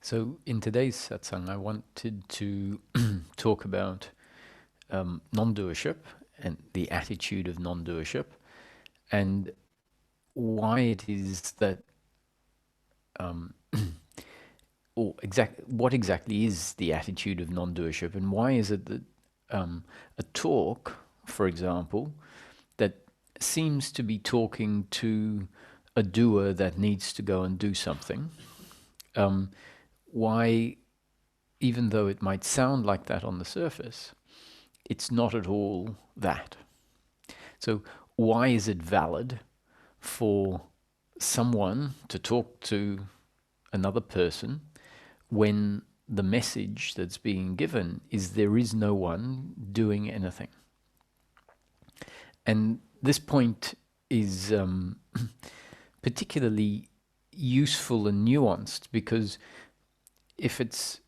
So in today's satsang, I wanted to talk about non-doership and the attitude of non-doership, and why it is that, or what exactly is the attitude of non-doership, and why is it that a talk, for example, that seems to be talking to a doer that needs to go and do something, why, even though it might sound like that on the surface, it's not at all that. So why is it valid for someone to talk to another person when the message that's being given is there is no one doing anything? And this point is particularly useful and nuanced because if it's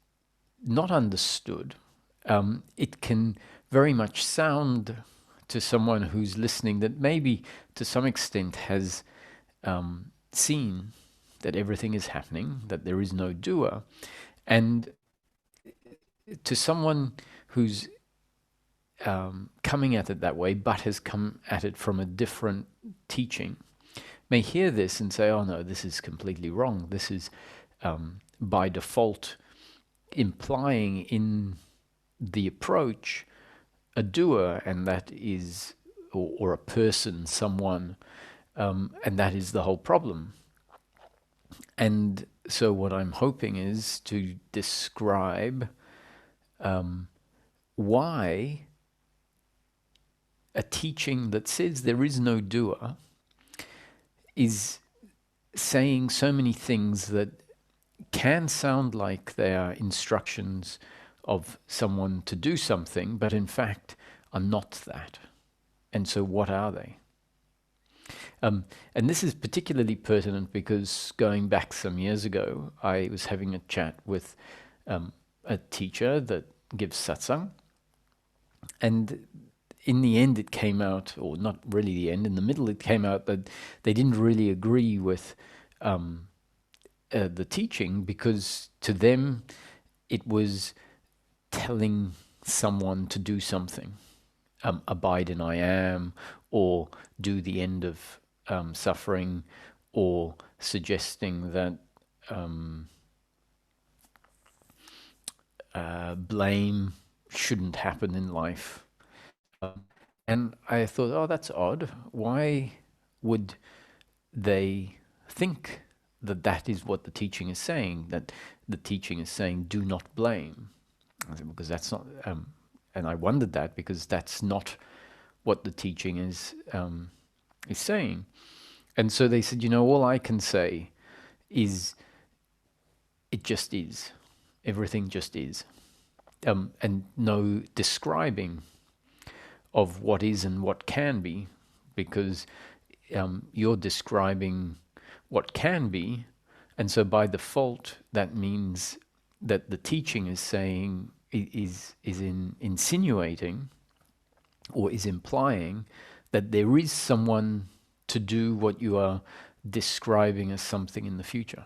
not understood, it can very much sound to someone who's listening that maybe to some extent has seen that everything is happening, that there is no doer. And to someone who's coming at it that way, but has come at it from a different teaching, may hear this and say, oh no, this is completely wrong. This is by default implying in the approach a doer, and that is, or a person, someone, and that is the whole problem. And so what I'm hoping is to describe why a teaching that says there is no doer is saying so many things that can sound like they are instructions of someone to do something, but in fact are not that. And so what are they? And this is particularly pertinent because going back some years ago, I was having a chat with a teacher that gives satsang. And in the end, it came out, or not really the end, in the middle, it came out that they didn't really agree with the teaching because to them, it was telling someone to do something, abide in I am, or do the end of suffering, or suggesting that blame shouldn't happen in life. And I thought, oh, that's odd. Why would they think that that is what the teaching is saying, that the teaching is saying, do not blame? I said, because that's not, and I wondered that because that's not what the teaching is saying. And so they said, you know, all I can say is it just is. Everything just is. And no describing of what is and what can be, because you're describing what can be, and so by default that means that the teaching is saying is insinuating or is implying that there is someone to do what you are describing as something in the future.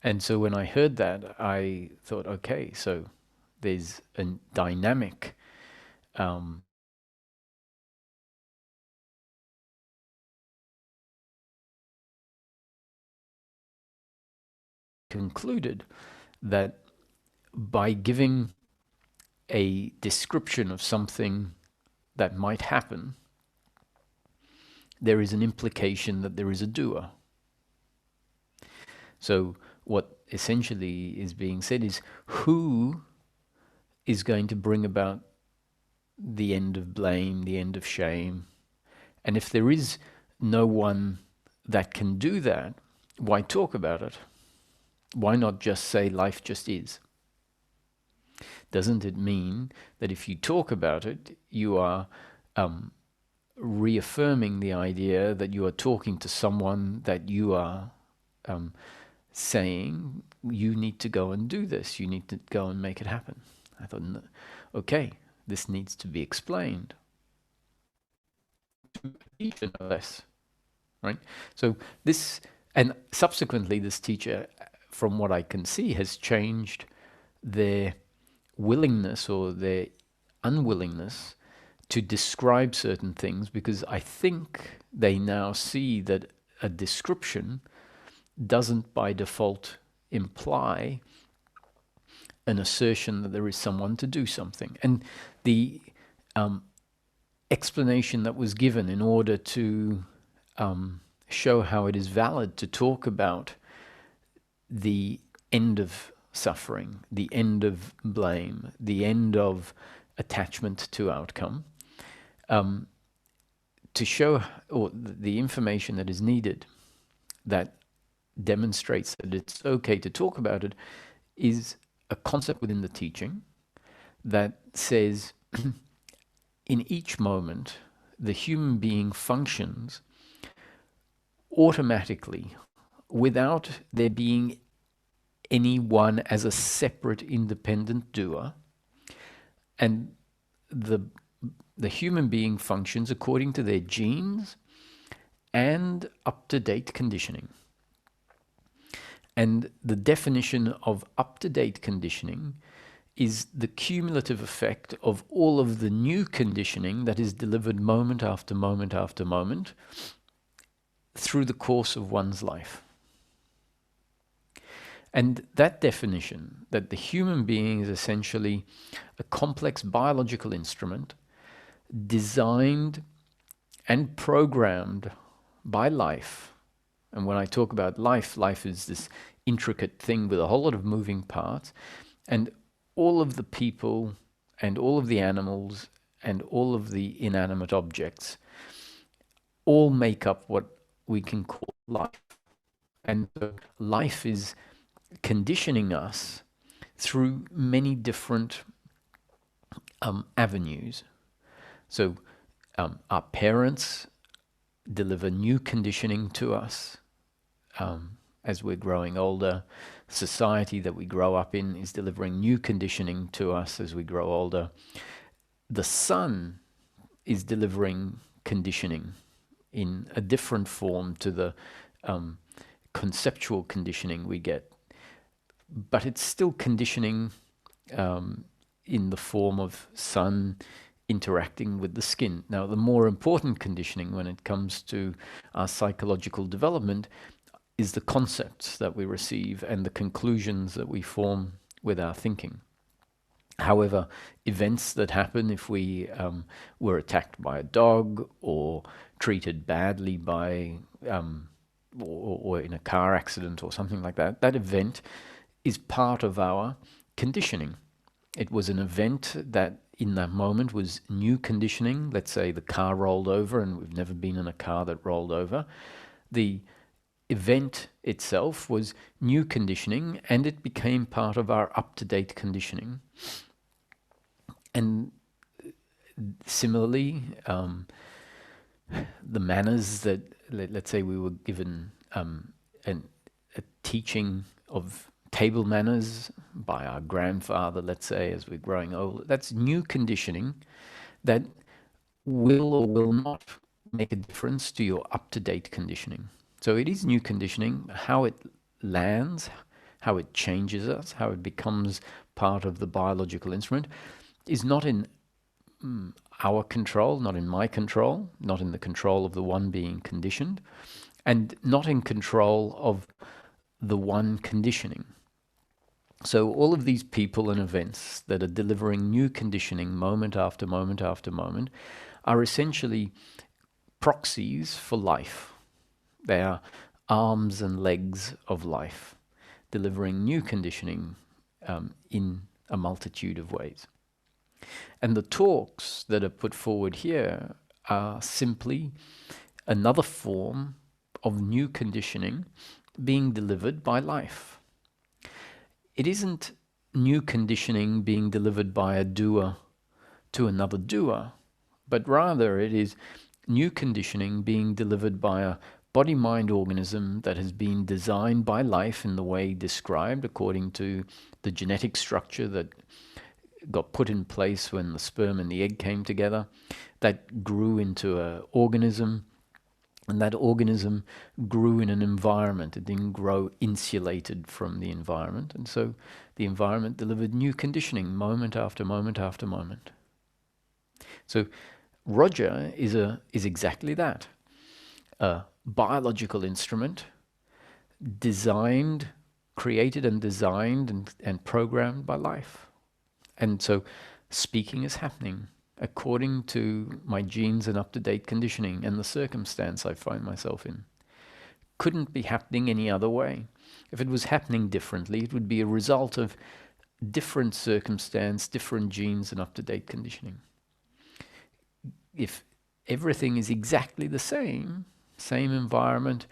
And so when I heard that, I thought, okay, so there's a dynamic concluded that by giving a description of something that might happen, there is an implication that there is a doer. So what essentially is being said is, who is going to bring about the end of blame, the end of shame? And if there is no one that can do that, why talk about it? Why not just say life just is? Doesn't it mean that if you talk about it, you are reaffirming the idea that you are talking to someone that you are saying, you need to go and do this, you need to go and make it happen? I thought, okay, this needs to be explained. No less, right? So this And subsequently, this teacher, from what I can see, has changed their willingness or their unwillingness to describe certain things, because I think they now see that a description doesn't by default imply an assertion that there is someone to do something. And the explanation that was given in order to show how it is valid to talk about the end of suffering, the end of blame, the end of attachment to outcome, to show or the information that is needed that demonstrates that it's okay to talk about it, is a concept within the teaching that says in each moment the human being functions automatically without there being anyone as a separate independent doer, and the human being functions according to their genes and up-to-date conditioning. And the definition of up-to-date conditioning is the cumulative effect of all of the new conditioning that is delivered moment after moment after moment through the course of one's life. And that definition, that the human being is essentially a complex biological instrument designed and programmed by life. And when I talk about life, life is this intricate thing with a whole lot of moving parts. And all of the people and all of the animals and all of the inanimate objects all make up what we can call life. And so life is conditioning us through many different avenues. So our parents deliver new conditioning to us as we're growing older. Society that we grow up in is delivering new conditioning to us as we grow older. The sun is delivering conditioning in a different form to the conceptual conditioning we get. But it's still conditioning in the form of sun interacting with the skin. Now, the more important conditioning when it comes to our psychological development is the concepts that we receive and the conclusions that we form with our thinking. However, events that happen if we were attacked by a dog or treated badly by, or in a car accident or something like that, that event is part of our conditioning. It was an event that in that moment was new conditioning. Let's say the car rolled over, and we've never been in a car that rolled over. The event itself was new conditioning, and it became part of our up-to-date conditioning. And similarly, the manners that, let's say we were given a teaching of table manners by our grandfather, let's say, as we're growing old, that's new conditioning that will or will not make a difference to your up-to-date conditioning. So it is new conditioning. How it lands, how it changes us, how it becomes part of the biological instrument is not in our control, not in my control, not in the control of the one being conditioned, and not in control of the one conditioning. So all of these people and events that are delivering new conditioning moment after moment after moment are essentially proxies for life. They are arms and legs of life, delivering new conditioning in a multitude of ways. And the talks that are put forward here are simply another form of new conditioning being delivered by life. It isn't new conditioning being delivered by a doer to another doer, but rather it is new conditioning being delivered by a body-mind organism that has been designed by life in the way described according to the genetic structure that got put in place when the sperm and the egg came together, that grew into an organism And that organism grew in an environment. It didn't grow insulated from the environment. And so the environment delivered new conditioning moment after moment after moment. So Roger is exactly that. A biological instrument designed, created and designed and programmed by life. And so speaking is happening according to my genes and up-to-date conditioning and the circumstance I find myself in. Couldn't be happening any other way. If it was happening differently, it would be a result of different circumstance, different genes and up-to-date conditioning. If everything is exactly the same environment,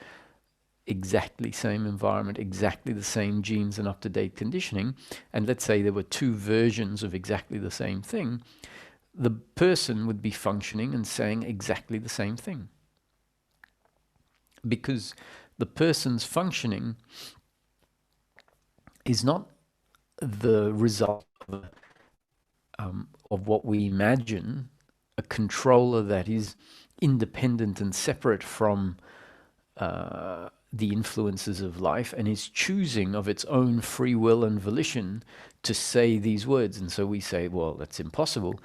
exactly the same genes and up-to-date conditioning, and let's say there were two versions of exactly the same thing, the person would be functioning and saying exactly the same thing. Because the person's functioning is not the result of what we imagine, a controller that is independent and separate from the influences of life and is choosing of its own free will and volition to say these words. And so we say, well, that's impossible.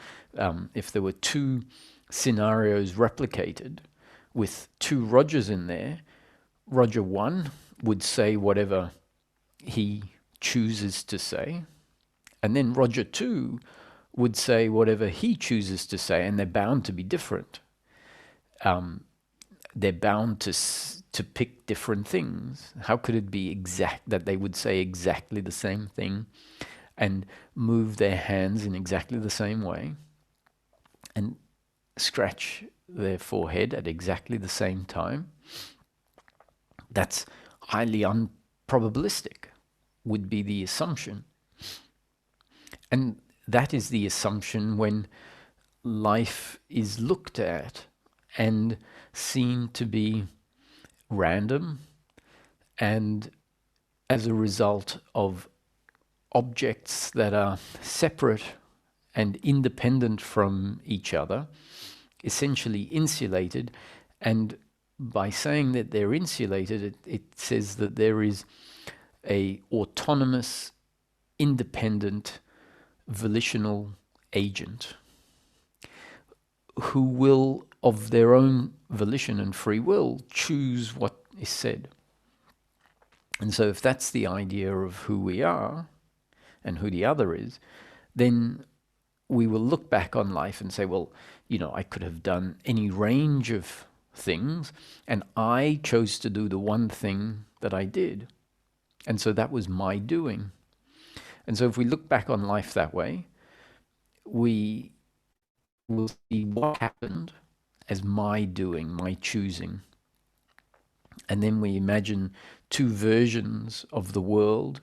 If there were two scenarios replicated with two Rogers in there, Roger 1 would say whatever he chooses to say, and then Roger 2 would say whatever he chooses to say, and they're bound to be different. They're bound to pick different things. How could it be exact that they would say exactly the same thing and move their hands in exactly the same way and scratch their forehead at exactly the same time? That's highly unprobabilistic, would be the assumption. And that is the assumption when life is looked at and seen to be random and as a result of objects that are separate and independent from each other, essentially insulated. And by saying that they're insulated, it says that there is a autonomous, independent, volitional agent who will, of their own volition and free will, choose what is said. And so if that's the idea of who we are and who the other is, then we will look back on life and say, well, I could have done any range of things, and I chose to do the one thing that I did. And so that was my doing. And so if we look back on life that way, we will see what happened as my doing, my choosing. And then we imagine two versions of the world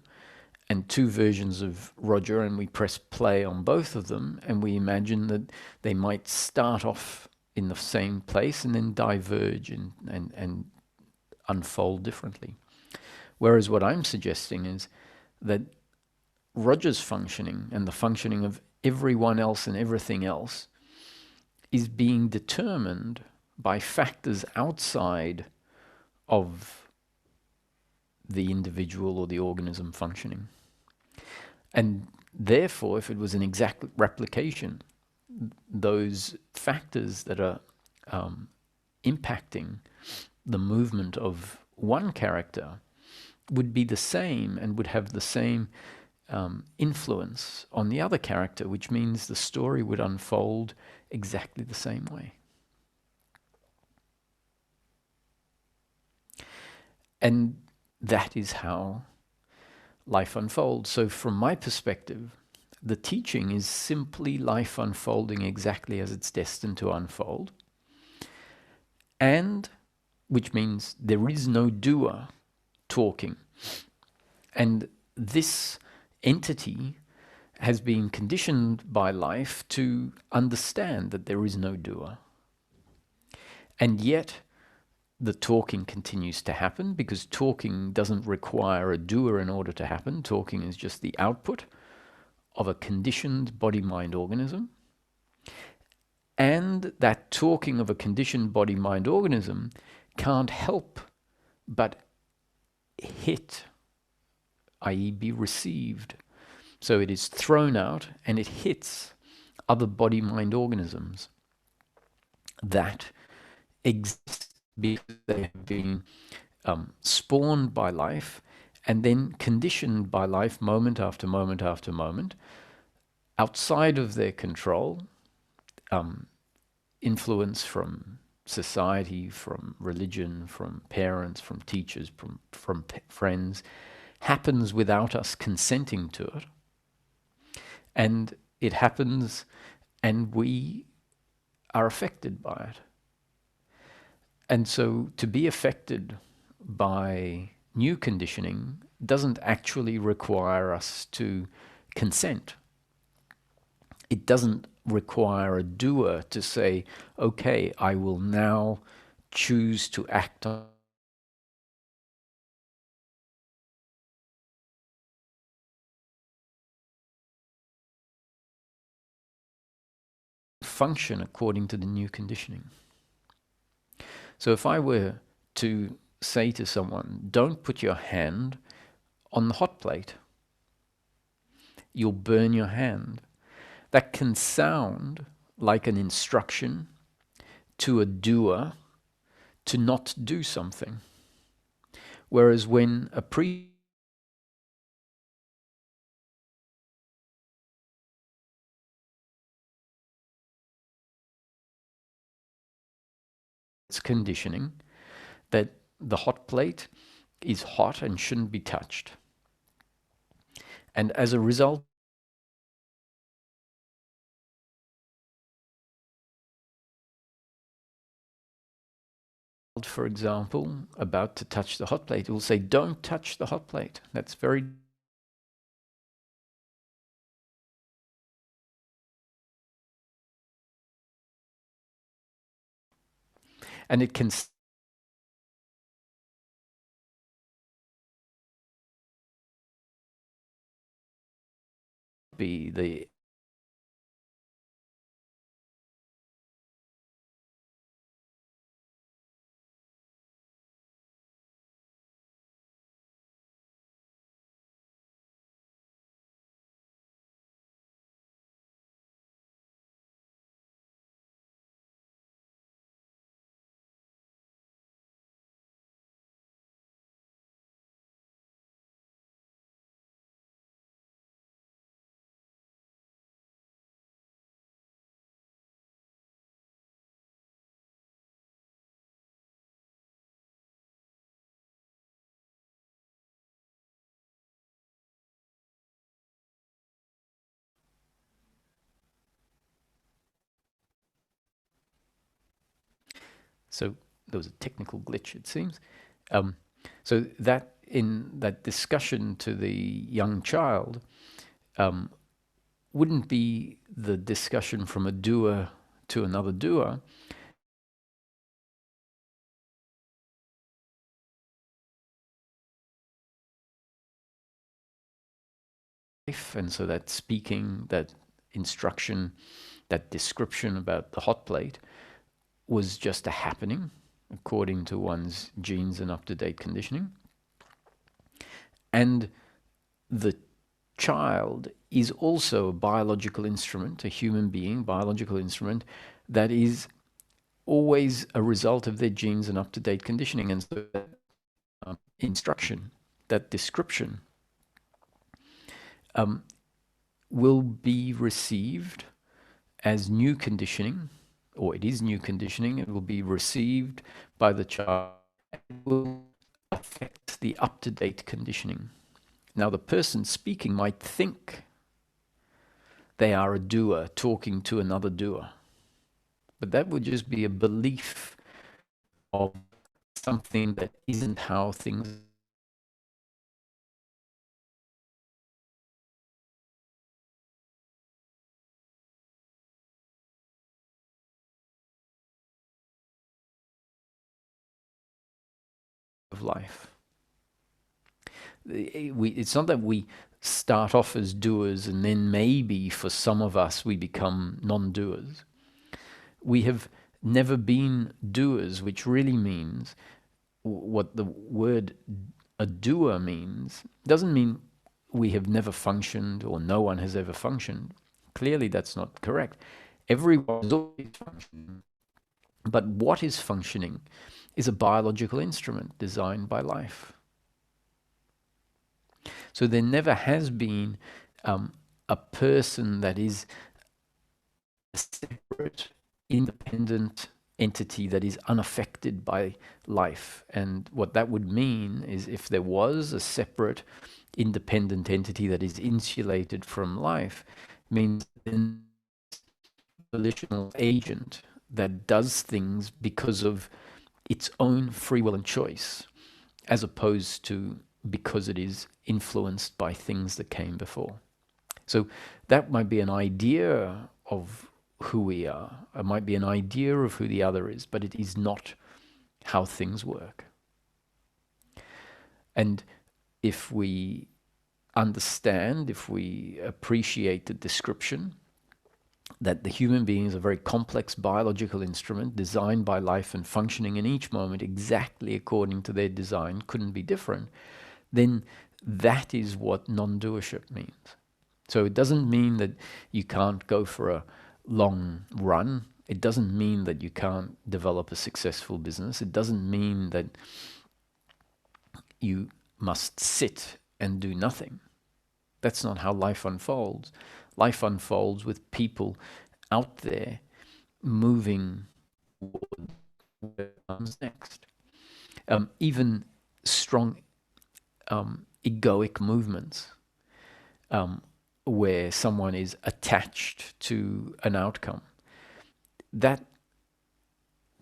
and two versions of Roger, and we press play on both of them, and we imagine that they might start off in the same place and then diverge and unfold differently. Whereas what I'm suggesting is that Roger's functioning and the functioning of everyone else and everything else is being determined by factors outside of the individual or the organism functioning. And therefore, if it was an exact replication, those factors that are impacting the movement of one character would be the same and would have the same influence on the other character, which means the story would unfold exactly the same way. And that is how life unfolds. So from my perspective, the teaching is simply life unfolding exactly as it's destined to unfold. And which means there is no doer talking. And this entity has been conditioned by life to understand that there is no doer. And yet the talking continues to happen, because talking doesn't require a doer in order to happen. Talking is just the output of a conditioned body-mind organism. And that talking of a conditioned body-mind organism can't help but hit, i.e. be received. So it is thrown out and it hits other body-mind organisms that exist because they have been spawned by life and then conditioned by life moment after moment after moment, outside of their control, influence from society, from religion, from parents, from teachers, from friends, happens without us consenting to it. And it happens and we are affected by it. And so to be affected by new conditioning doesn't actually require us to consent. It doesn't require a doer to say, okay, I will now choose to act on, function according to the new conditioning. So if I were to say to someone, don't put your hand on the hot plate, you'll burn your hand. That can sound like an instruction to a doer to not do something. Whereas when a priest is conditioning that the hot plate is hot and shouldn't be touched. And as a result, for example, about to touch the hot plate, it will say, don't touch the hot plate. That's very... And it can be the So there was a technical glitch, it seems. So that in that discussion to the young child wouldn't be the discussion from a doer to another doer. And so that speaking, that instruction, that description about the hot plate was just a happening according to one's genes and up-to-date conditioning. And the child is also a biological instrument, a human being, biological instrument, that is always a result of their genes and up-to-date conditioning. And so that instruction, that description, will be received as new conditioning, or it is new conditioning. It will be received by the child and will affect the up-to-date conditioning. Now, the person speaking might think they are a doer talking to another doer, but that would just be a belief of something that isn't how things of life. It's not that we start off as doers and then maybe for some of us we become non-doers. We have never been doers, which really means what the word a doer means, doesn't mean we have never functioned or no one has ever functioned. Clearly, that's not correct. Everyone is always functioning. But what is functioning is a biological instrument designed by life. So there never has been a person that is a separate, independent entity that is unaffected by life. And what that would mean is if there was a separate, independent entity that is insulated from life, means an volitional agent that does things because of its own free will and choice, as opposed to because it is influenced by things that came before. So that might be an idea of who we are. It might be an idea of who the other is, but it is not how things work. And if we understand, if we appreciate the description that the human being is a very complex biological instrument designed by life and functioning in each moment exactly according to their design, couldn't be different, then that is what non-doership means. So it doesn't mean that you can't go for a long run. It doesn't mean that you can't develop a successful business. It doesn't mean that you must sit and do nothing. That's not how life unfolds. Life unfolds with people out there moving toward what comes next. Even strong egoic movements where someone is attached to an outcome, that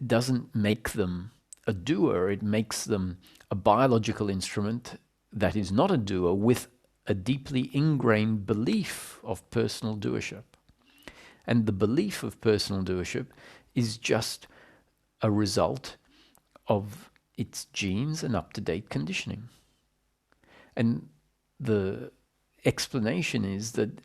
doesn't make them a doer. It makes them a biological instrument that is not a doer with a deeply ingrained belief of personal doership. And the belief of personal doership is just a result of its genes and up-to-date conditioning. And the explanation is that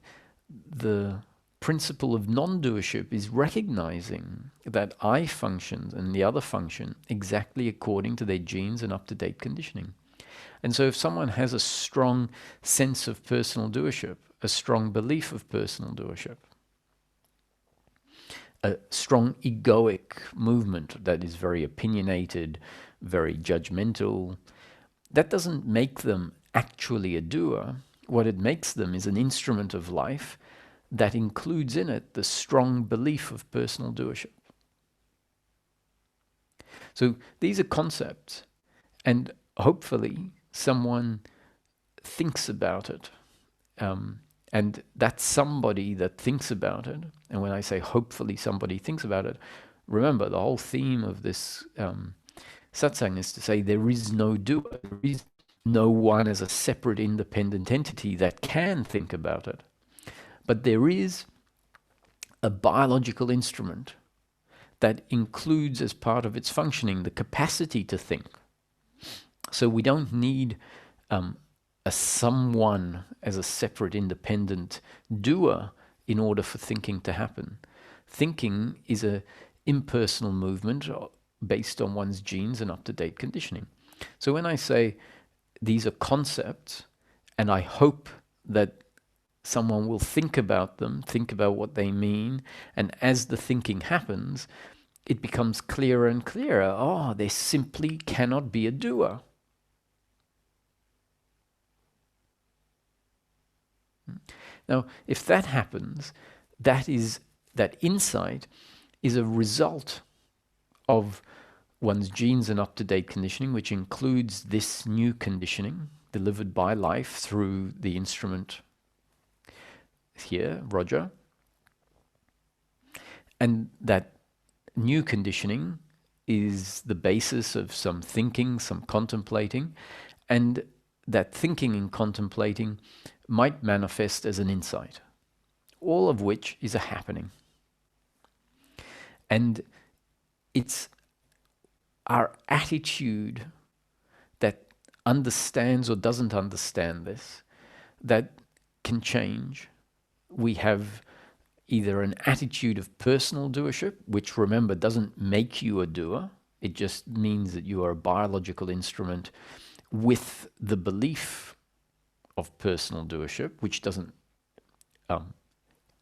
the principle of non-doership is recognizing that I function and the other function exactly according to their genes and up-to-date conditioning. And so if someone has a strong sense of personal doership, a strong belief of personal doership, a strong egoic movement that is very opinionated, very judgmental, that doesn't make them actually a doer. What it makes them is an instrument of life that includes in it the strong belief of personal doership. So these are concepts, and hopefully someone thinks about it. And that's somebody that thinks about it. And when I say hopefully somebody thinks about it, remember the whole theme of this satsang is to say there is no doer. There is no one as a separate independent entity that can think about it. But there is a biological instrument that includes as part of its functioning the capacity to think. So we don't need a someone as a separate independent doer in order for thinking to happen. Thinking is an impersonal movement based on one's genes and up-to-date conditioning. So when I say these are concepts, and I hope that someone will think about them, think about what they mean, and as the thinking happens, it becomes clearer and clearer. Oh, there simply cannot be a doer. Now, if that happens, that insight is a result of one's genes and up-to-date conditioning, which includes this new conditioning delivered by life through the instrument here, Roger. And that new conditioning is the basis of some thinking, some contemplating, and that thinking and contemplating might manifest as an insight, all of which is a happening. And it's our attitude that understands or doesn't understand this that can change. We have either an attitude of personal doership, which remember doesn't make you a doer, it just means that you are a biological instrument with the belief of personal doership, which doesn't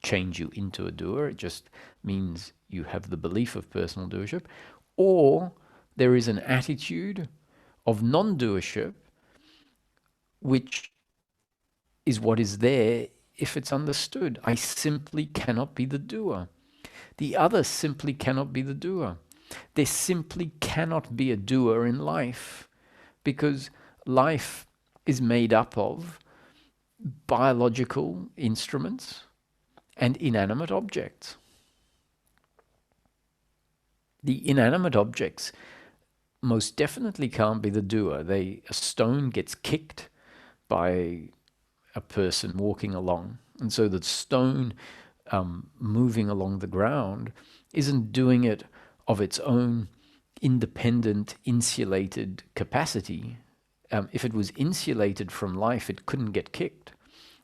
change you into a doer, it just means you have the belief of personal doership. Or there is an attitude of non-doership, which is what is there if it's understood. I simply cannot be the doer. The other simply cannot be the doer. There simply cannot be a doer in life, because life is made up of biological instruments and inanimate objects. The inanimate objects most definitely can't be the doer. A stone gets kicked by a person walking along, and so the stone moving along the ground isn't doing it of its own independent, insulated capacity. If it was insulated from life, it couldn't get kicked.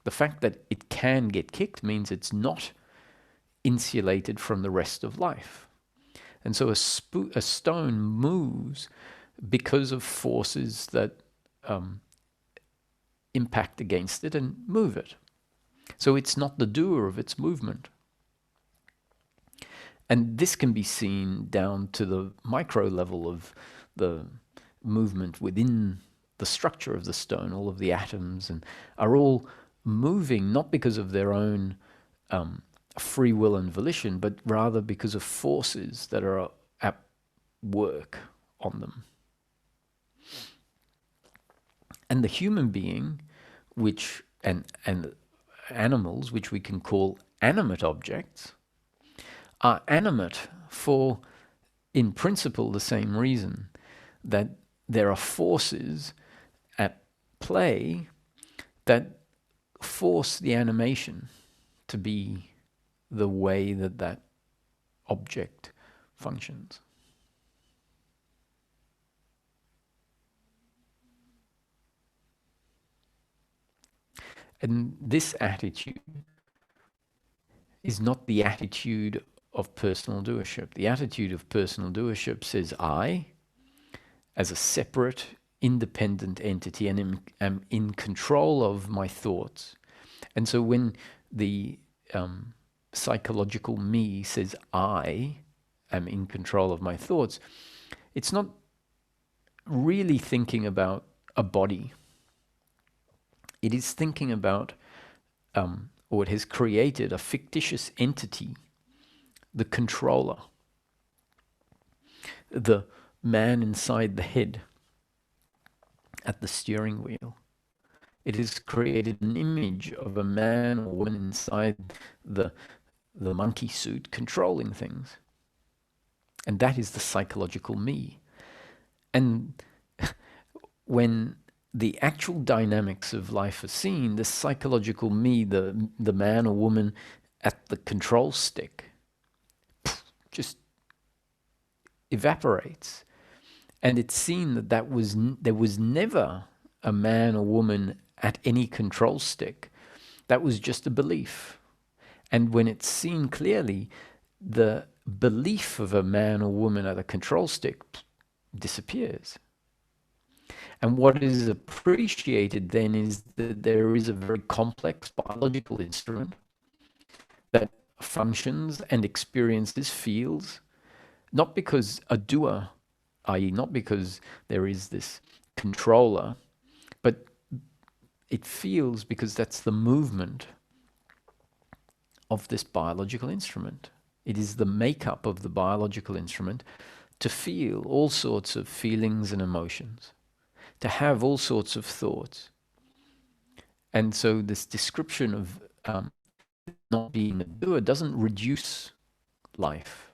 The fact that it can get kicked means it's not insulated from the rest of life. And so a stone moves because of forces that impact against it and move it. So it's not the doer of its movement. And this can be seen down to the micro level of the movement within the structure of the stone. All of the atoms and are all moving not because of their own free will and volition, but rather because of forces that are at work on them. And the human being, which and animals, which we can call animate objects, are animate for, in principle, the same reason, that there are forces at play that force the animation to be the way that that object functions. And this attitude is not the attitude of personal doership. The attitude of personal doership says I, as a separate, independent entity, and am in control of my thoughts. And so when the psychological me says I am in control of my thoughts, it's not really thinking about a body. It is thinking about, or it has created a fictitious entity, the controller, the man inside the head at the steering wheel. It has created an image of a man or woman inside the monkey suit controlling things. And that is the psychological me. And when the actual dynamics of life are seen, the psychological me, the man or woman at the control stick, just evaporates. And it's seen that there was never a man or woman at any control stick. That was just a belief. And when it's seen clearly, the belief of a man or woman at a control stick disappears. And what is appreciated then is that there is a very complex biological instrument that functions and experiences, feels, not because a doer, i.e. not because there is this controller, but it feels because that's the movement of this biological instrument. It is the makeup of the biological instrument to feel all sorts of feelings and emotions, to have all sorts of thoughts. And so this description of not being a doer doesn't reduce life.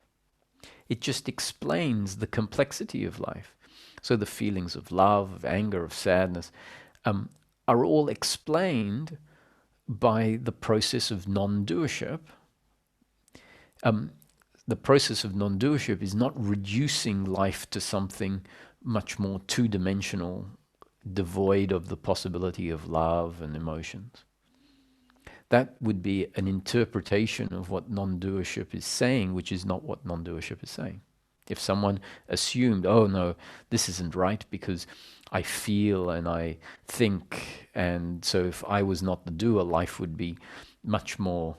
It just explains the complexity of life. So the feelings of love, of anger, of sadness are all explained by the process of non-doership. The process of non-doership is not reducing life to something much more two-dimensional, devoid of the possibility of love and emotions. that would be an interpretation of what non-doership is saying, which is not what non-doership is saying. If someone assumed, oh no, this isn't right because I feel and I think, and so if I was not the doer, life would be much more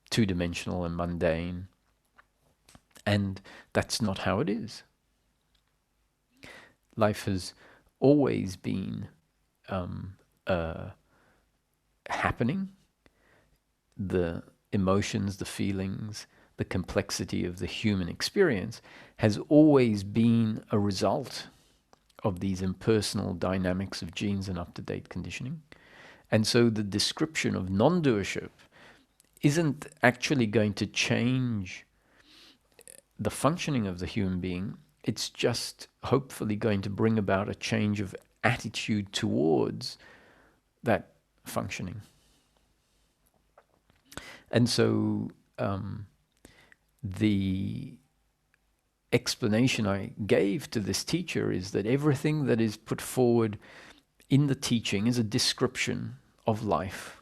two-dimensional and mundane. And that's not how it is. Life has always been happening. The emotions, the feelings, the complexity of the human experience has always been a result of these impersonal dynamics of genes and up-to-date conditioning. And so the description of non-doership isn't actually going to change the functioning of the human being. It's just hopefully going to bring about a change of attitude towards that functioning. And so the explanation I gave to this teacher is that everything that is put forward in the teaching is a description of life.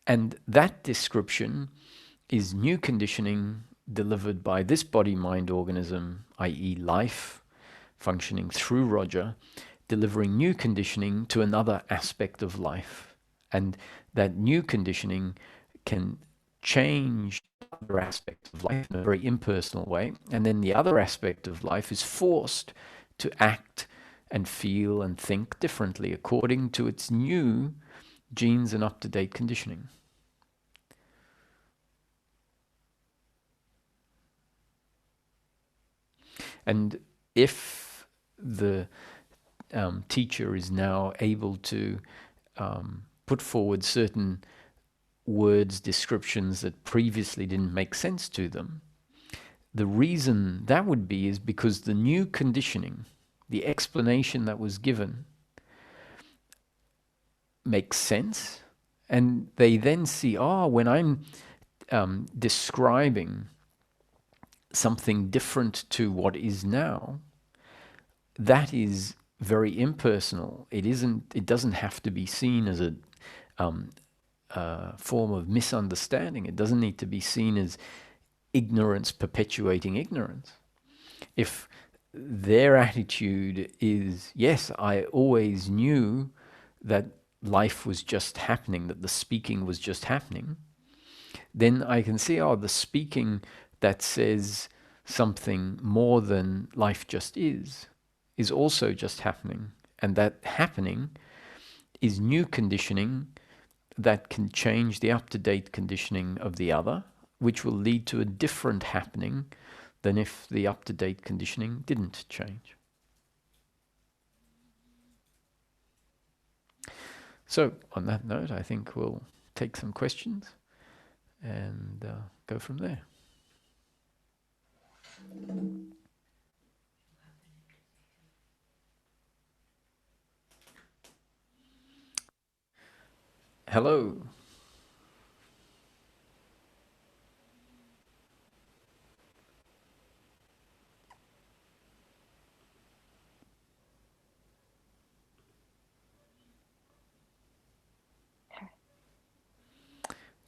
And that description is new conditioning delivered by this body-mind organism, i.e. life, functioning through Roger, delivering new conditioning to another aspect of life. And that new conditioning can change other aspects of life in a very impersonal way. And then the other aspect of life is forced to act and feel and think differently according to its new genes and up-to-date conditioning. And if the teacher is now able to put forward certain words, descriptions that previously didn't make sense to them, the reason that would be is because the new conditioning, the explanation that was given, makes sense. And they then see, when I'm describing something different to what is now, that is very impersonal. It doesn't have to be seen as a form of misunderstanding. It doesn't need to be seen as ignorance perpetuating ignorance. If their attitude is, yes, I always knew that life was just happening, that the speaking was just happening, then I can see, the speaking that says something more than life just is also just happening. And that happening is new conditioning that can change the up-to-date conditioning of the other, which will lead to a different happening than if the up-to-date conditioning didn't change. So on that note, I think we'll take some questions and go from there. Hello.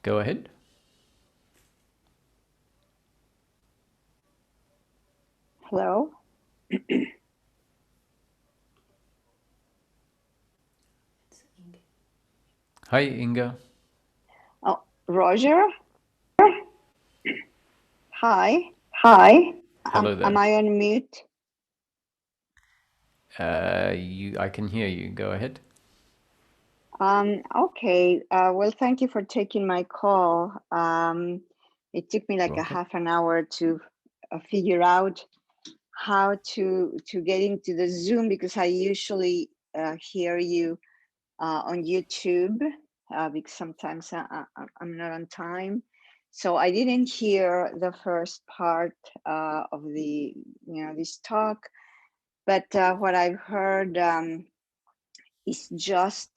Go ahead. Hello. Hi, Inga. Oh, Roger. Hi. Hi. Hello there. Am I on mute? I can hear you. Go ahead. Okay. Well, thank you for taking my call. It took me like a half an hour to figure out how to get into the Zoom, because I usually hear you on YouTube because sometimes I'm not on time. So I didn't hear the first part of the this talk, but what I've heard is just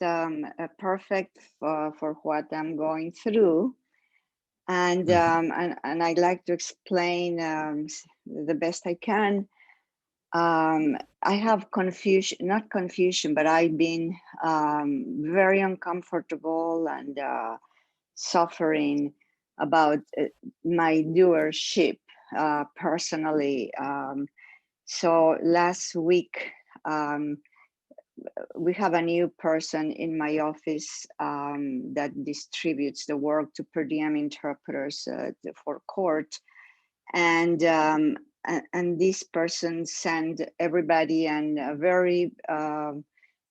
perfect for what I'm going through, and and I'd like to explain the best I can. I have confusion, not confusion, but I've been very uncomfortable and suffering about my doership personally. So last week, we have a new person in my office that distributes the work to per diem interpreters for court, and this person sent everybody and a very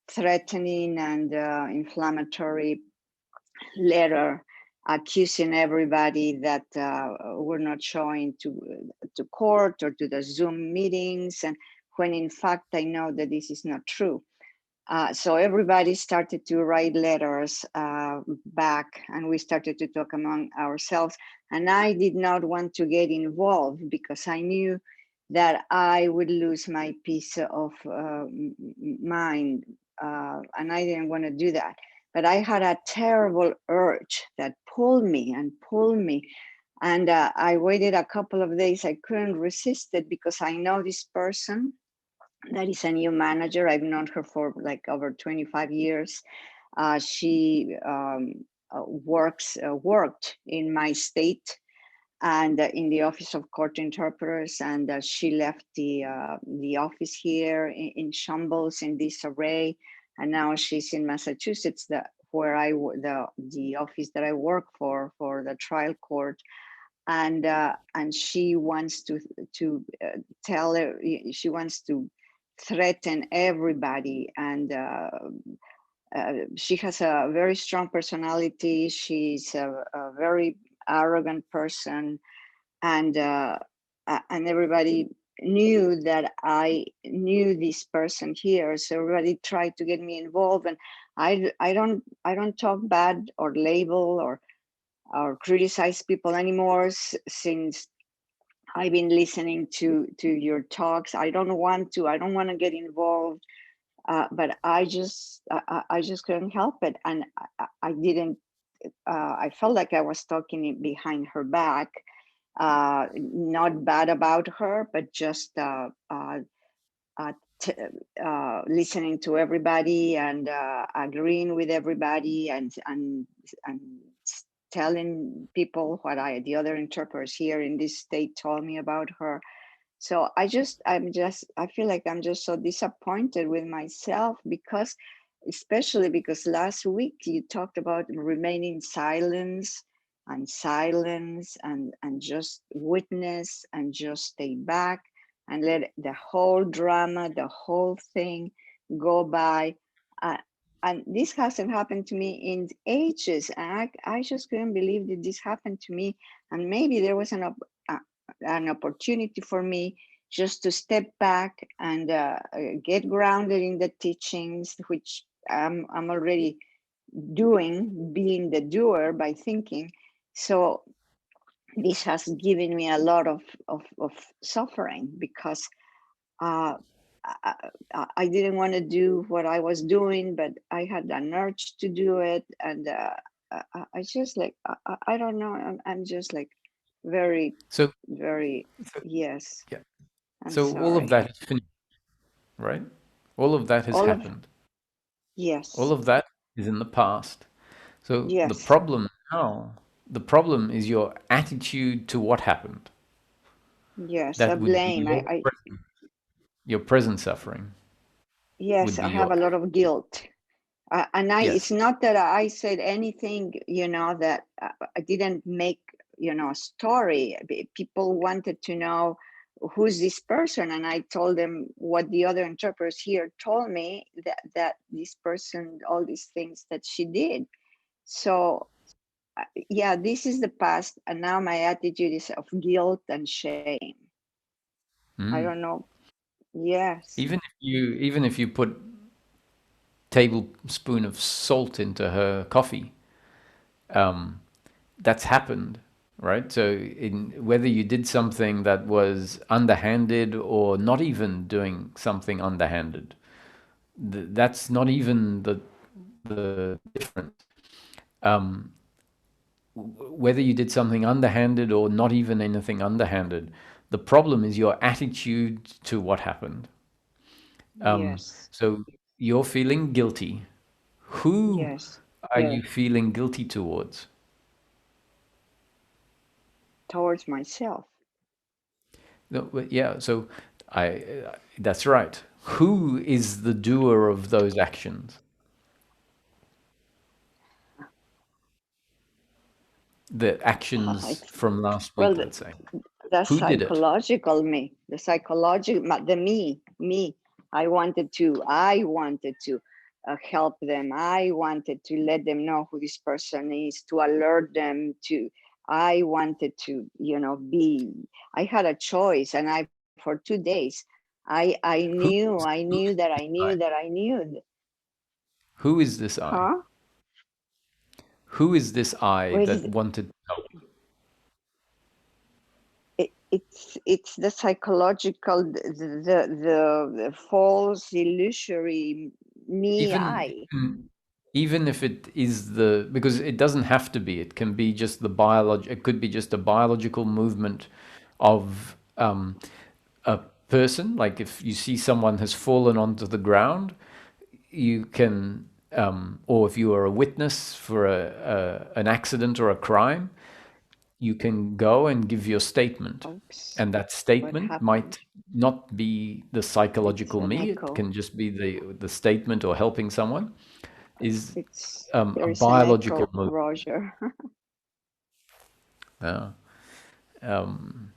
threatening and inflammatory letter accusing everybody that we're not showing to court or to the Zoom meetings, and when in fact I know that this is not true. So everybody started to write letters back, and we started to talk among ourselves. And I did not want to get involved because I knew that I would lose my peace of mind, and I didn't want to do that. But I had a terrible urge that pulled me and pulled me. And I waited a couple of days. I couldn't resist it because I know this person that is a new manager. I've known her for like over 25 years. She worked in my state and in the Office of Court Interpreters, and she left the office here in shambles, in disarray, and now she's in Massachusetts, where the office that I work for the trial court, and she wants to tell her, she wants to threaten everybody, and she has a very strong personality. She's a very arrogant person, and everybody knew that I knew this person here, so everybody tried to get me involved. And I don't talk bad or label or criticize people anymore since I've been listening to your talks. I don't want to. I don't want to get involved, but I just couldn't help it, and I didn't. I felt like I was talking behind her back, not bad about her, but just uh, t- listening to everybody and agreeing with everybody, and telling people what the other interpreters here in this state told me about her. So I feel like I'm just so disappointed with myself, because especially because last week you talked about remaining silence and just witness and just stay back and let the whole drama, the whole thing go by. Uh, and this hasn't happened to me in ages. And I just couldn't believe that this happened to me. And maybe there was an opportunity for me just to step back and get grounded in the teachings, which I'm already doing, being the doer by thinking. So this has given me a lot of suffering, because uh, I didn't want to do what I was doing, but I had an urge to do it. And I just like, I don't know, I'm just like very, So, very, so yes, yeah. I'm So all of sorry. that is finished, right? All of that has All of, happened. All yes, of that is in the past. So yes, the problem is your attitude to what happened. yes, a That would be blame. your present suffering would Yes, be I have your a lot of guilt. And it's yes. not that I said anything, that I didn't make, a story. People wanted to know who's this person, and I told them what the other interpreters here told me, that this person, all these things that she did. So yeah, this is the past, and now my attitude is of guilt and shame. I Mm. don't know. Yes, Even if you put tablespoon of salt into her coffee, um, that's happened, right? So in whether you did something that was underhanded or not even doing something underhanded, that's not even the difference. Um, whether you did something underhanded or not even anything underhanded, the problem is your attitude to what happened. Yes. So you're feeling guilty. Who Yes. are you feeling guilty towards? Towards myself. No, but yeah, so that's right. Who is the doer of those actions? The actions It's, from last well, week, let's say. the Who did it? psychological me, the psychological, the me. I wanted to help them. I wanted to let them know who this person is, to alert them to. I wanted to, be. I had a choice, and I for 2 days, I Who knew, is, I who knew is that I this knew I? that I knew. Who is this I? Huh? Who is this I Well, that wanted to help? it's the psychological, the false illusory me, Even, I. even if it is the, because it doesn't have to be, it can be just the biology, it could be just a biological movement of a person. Like if you see someone has fallen onto the ground, you can, or if you are a witness for an accident or a crime, you can go and give your statement. Oops, And that what statement happened? might not be the It's psychological an me, it echo. can just be the statement or helping someone, is It's a there is an biological echo, movement. Roger. Yeah. Um,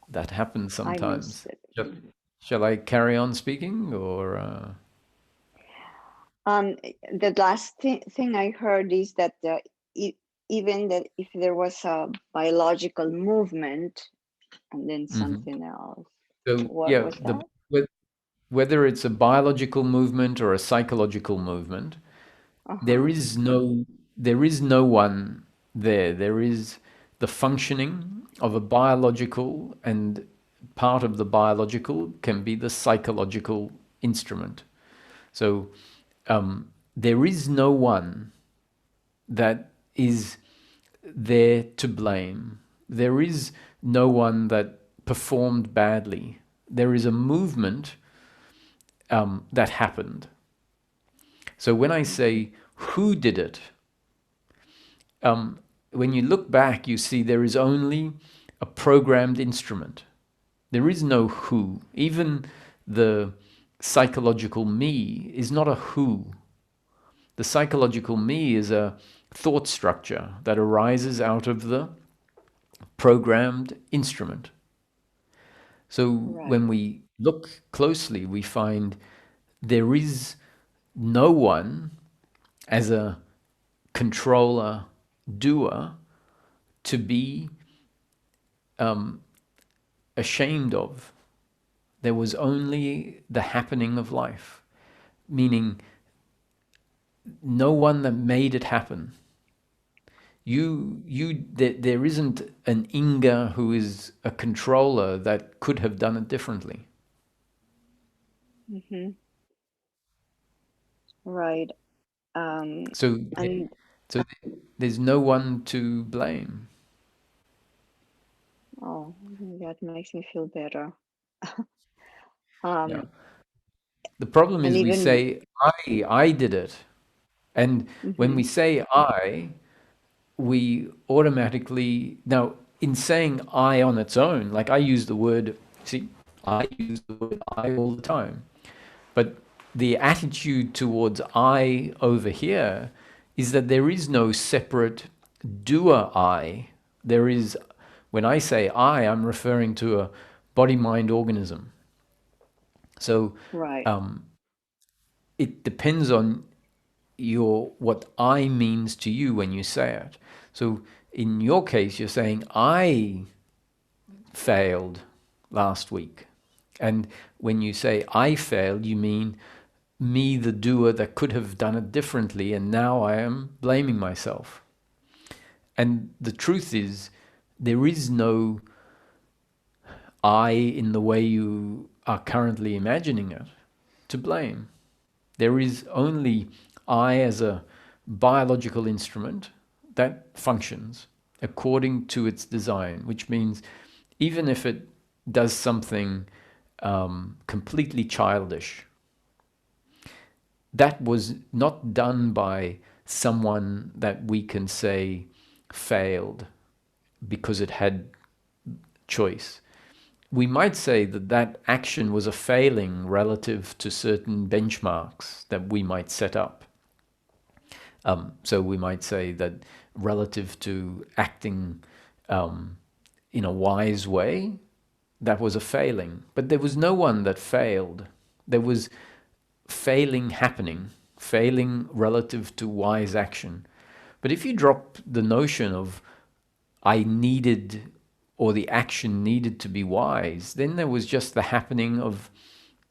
that happens I missed sometimes. it. Shall, shall I carry on speaking or? Um, the last thing I heard is that e- even that if there was a biological movement and then Mhm. something else, So what yeah, was that? whether it's a biological movement or a psychological movement, there Uh-huh. is no there is no one there. There is the functioning of a biological, and part of the biological can be the psychological instrument. So there is no one that is there to blame. There is no one that performed badly. There is a movement that happened. So when I Mm-hmm. say who did it, when you look back, you see there is only a programmed instrument. There is no who. Even the psychological me is not a who. The psychological me is a thought structure that arises out of the programmed instrument. So when Right. we look closely, we find there is no one as a controller, doer, to be ashamed of. There was only the happening of life, meaning no one that made it happen. There isn't an Inga who is a controller that could have done it differently. Mm-hmm. Right. Um, So, and so there's no one to blame. oh, that makes me feel better. Yeah. Um, The problem and is we even say I did it, and when mm-hmm. we say I, we automatically now in saying I on its own, like I use the word, see, I use the word I all the time, but the attitude towards I over here is that there is no separate doer I. There is, when I say I, I'm referring to a body mind organism. So Right. it depends on your what I means to you when you say it. So in your case, you're saying I failed last week, and when you say I failed, you mean me, the doer, that could have done it differently, and now I am blaming myself. And the truth is, there is no I in the way you are currently imagining it to blame. There is only I as a biological instrument that functions according to its design, which means even if it does something completely childish, that was not done by someone that we can say failed because it had choice. We might say that that action was a failing relative to certain benchmarks that we might set up. So we might say that relative to acting in a wise way, that was a failing. But there was no one that failed. There was failing happening, failing relative to wise action. But if you drop the notion of I needed or the action needed to be wise, then there was just the happening of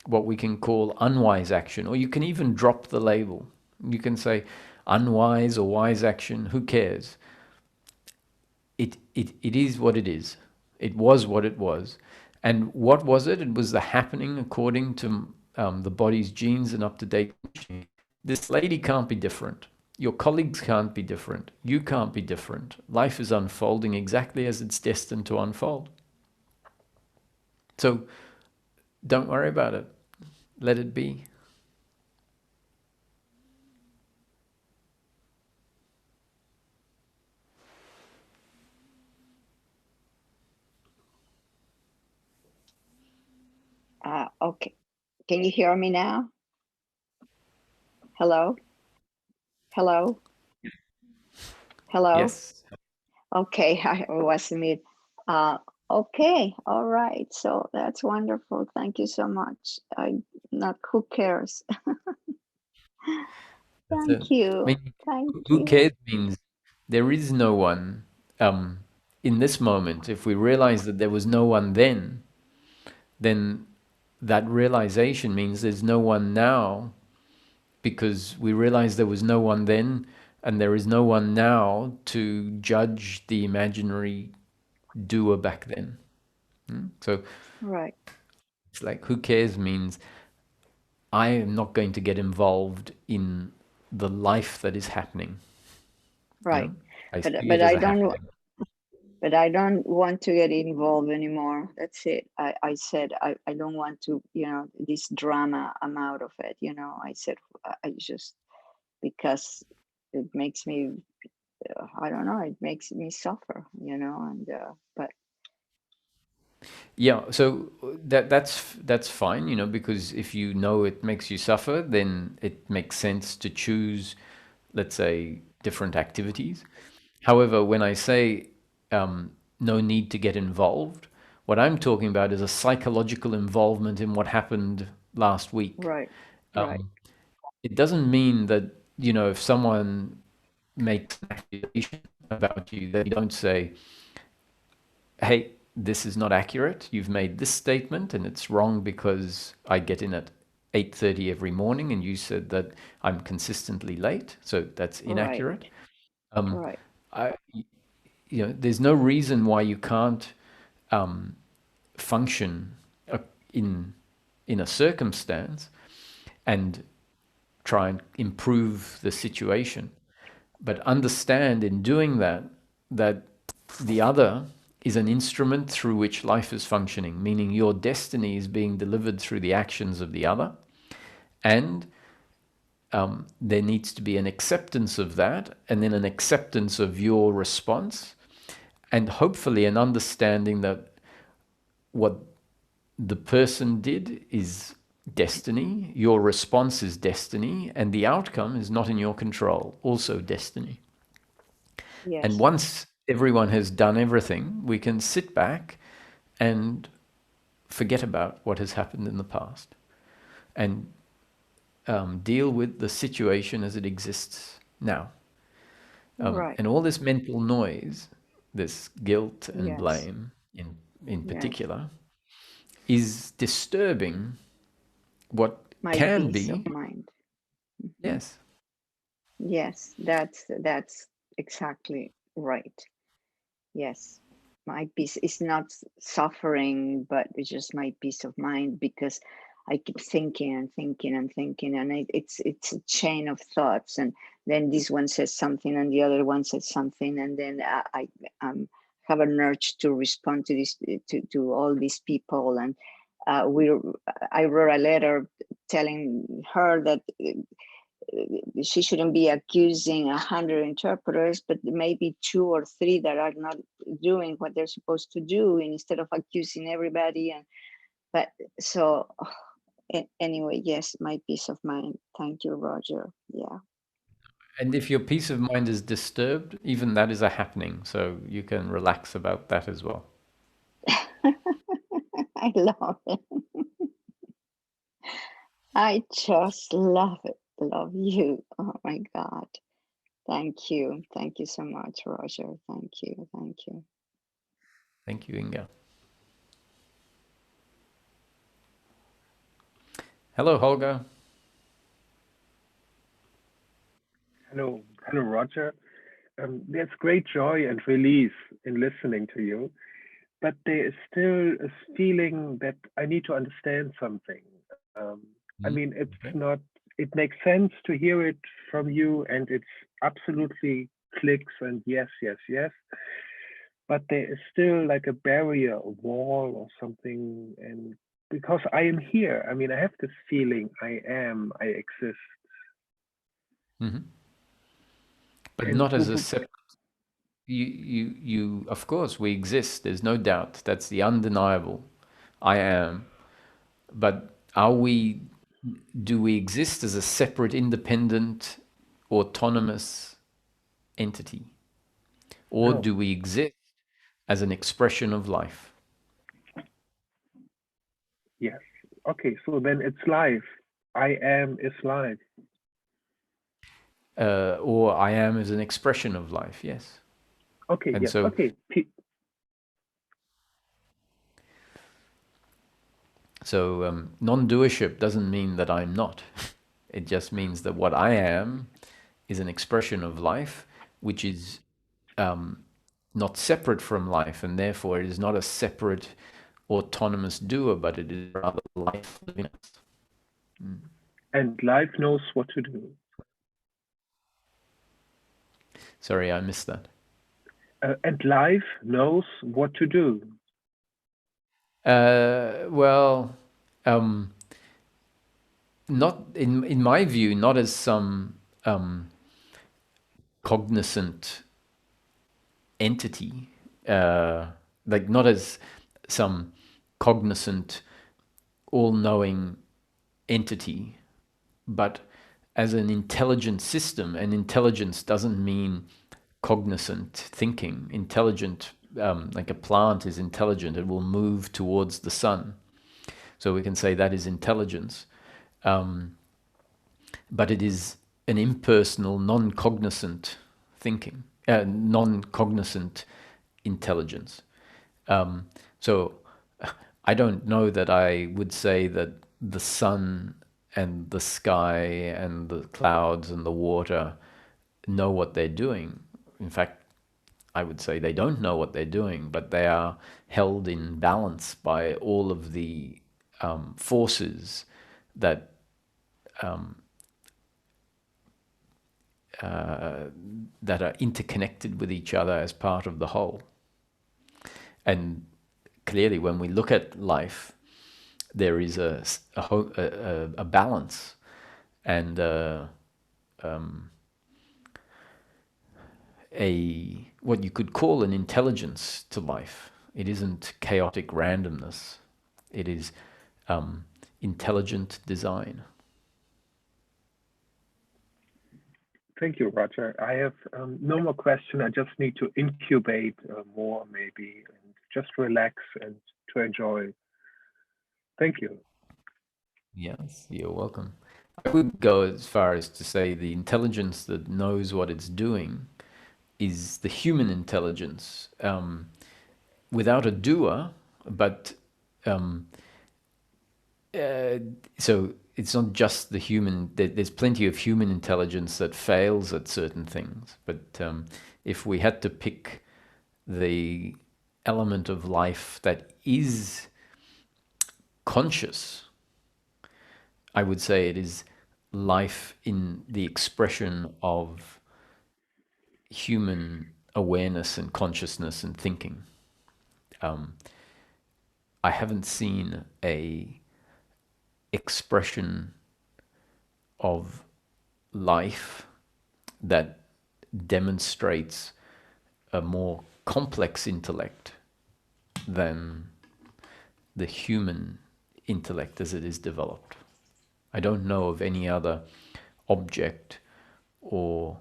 what we can call unwise action, or you can even drop the label. You can say unwise or wise action, who cares? It is what it is. It was what it was. And what was it? It was the happening according to the body's genes and up-to-date conditioning. This lady can't be different. Your colleagues can't be different. You can't be different. Life is unfolding exactly as it's destined to unfold. So don't worry about it. Let it be. Okay. Can you hear me now? Hello? Hello? Hello? Yes. Okay, I was mute. Okay, all right. So that's wonderful. Thank you so much. Not who cares. That's Thank it. I you. mean, Thank who you. cares means there is no one in this moment. If we realize that there was no one then that realization means there's no one now, because we realize there was no one then and there is no one now to judge the imaginary doer back then. So Right, it's like, who cares means I am not going to get involved in the life that is happening. You know, right. I But see but it as I a don't happening. but I don't want to get involved anymore. That's it. I said I don't want to, this drama, I'm out of it. I said I just, because it makes me, I don't know, it makes me suffer, and but Yeah, so that's fine, because if you know it makes you suffer, then it makes sense to choose, let's say, different activities. However, when I say no need to get involved, what I'm talking about is a psychological involvement in what happened last week. right, right, Um, it doesn't mean that, if someone makes an accusation about you, that you don't say, hey, this is not accurate. You've made this statement and it's wrong because I get in at 8:30 every morning and you said that I'm consistently late, so that's right, inaccurate. Um, right, I, there's no reason why you can't function uh, in in a circumstance and try and improve the situation, but understand in doing that that the other is an instrument through which life is functioning, meaning your destiny is being delivered through the actions of the other, and there needs to be an acceptance of that, and then an acceptance of your response, and hopefully an understanding that what the person did is destiny, your response is destiny, and the outcome is not in your control, also destiny. And yes, once everyone has done everything, we can sit back and forget about what has happened in the past and deal with the situation as it exists now. right, And all this mental noise, this guilt and yes, blame in yes. particular, is disturbing what My can peace of be, mind. Mhm. yes. Yes, that's exactly right. Yes, my peace is not suffering, but it's just my peace of mind, because I keep thinking and thinking and thinking, and it's a chain of thoughts, and then this one says something, and the other one says something, and then I have an urge to respond to this, to all these people, and we I wrote a letter telling her that she shouldn't be accusing 100 interpreters, but maybe 2 or 3 that are not doing what they're supposed to do, instead of accusing everybody. And but so anyway, yes, my peace of mind. Thank you, Roger. Yeah. And if your peace of mind is disturbed, even that is a happening. So you can relax about that as well. I love it. I just love it. Love you. Oh my God. Thank you. Thank you so much, Roger. Thank you. Thank you. Thank you, Inga. Hello, Holger. Hello, hello, Roger. There's great joy and release in listening to you, but there is still a feeling that I need to understand something. I mean, it's Okay. not, it makes sense to hear it from you, and it's absolutely clicks and yes, yes, yes. But there is still like a barrier, a wall or something. And because I am here, I mean, I have this feeling I am, I exist. Mm-hmm. But And not as a separate. You. Of course, we exist. There's no doubt. That's the undeniable. I am. But are we? Do we exist as a separate, independent, autonomous entity, or no, do we exist as an expression of life, yes. Okay, so then it's life. I am is life. or I am as an expression of life? Yes. Okay, And yes. so, Okay. non-doership doesn't mean that I'm not. It just means that what I am is an expression of life, which is not separate from life, and therefore it is not a separate, autonomous doer, but it is rather life living us. And life knows what to do. Sorry, I missed that. And life knows what to do. Well, um, not in my view, not as some cognizant entity, like not as some cognizant, all-knowing entity, but as an intelligent system. And intelligence doesn't mean cognizant thinking. Intelligent, like a plant is intelligent, it will move towards the sun. So we can say that is intelligence. But it is an impersonal, non-cognizant thinking, non-cognizant intelligence. So I don't know that I would say that the sun and the sky and the clouds and the water know what they're doing. In fact, I would say they don't know what they're doing, but they are held in balance by all of the forces that that are interconnected with each other as part of the whole. And clearly, when we look at life, there is a balance and a what you could call an intelligence to life. It isn't chaotic randomness. It is intelligent design. Thank you, Roger. I have no more question. I just need to incubate more, maybe, and just relax and to enjoy. Thank you. Yes, you're welcome. I would go as far as to say the intelligence that knows what it's doing is the human intelligence, without a doer, but um, so it's not just the human. There's plenty of human intelligence that fails at certain things, but if we had to pick the element of life that is conscious, I would say it is life in the expression of human awareness and consciousness and thinking. I haven't seen a expression of life that demonstrates a more complex intellect than the human intellect as it is developed. I don't know of any other object or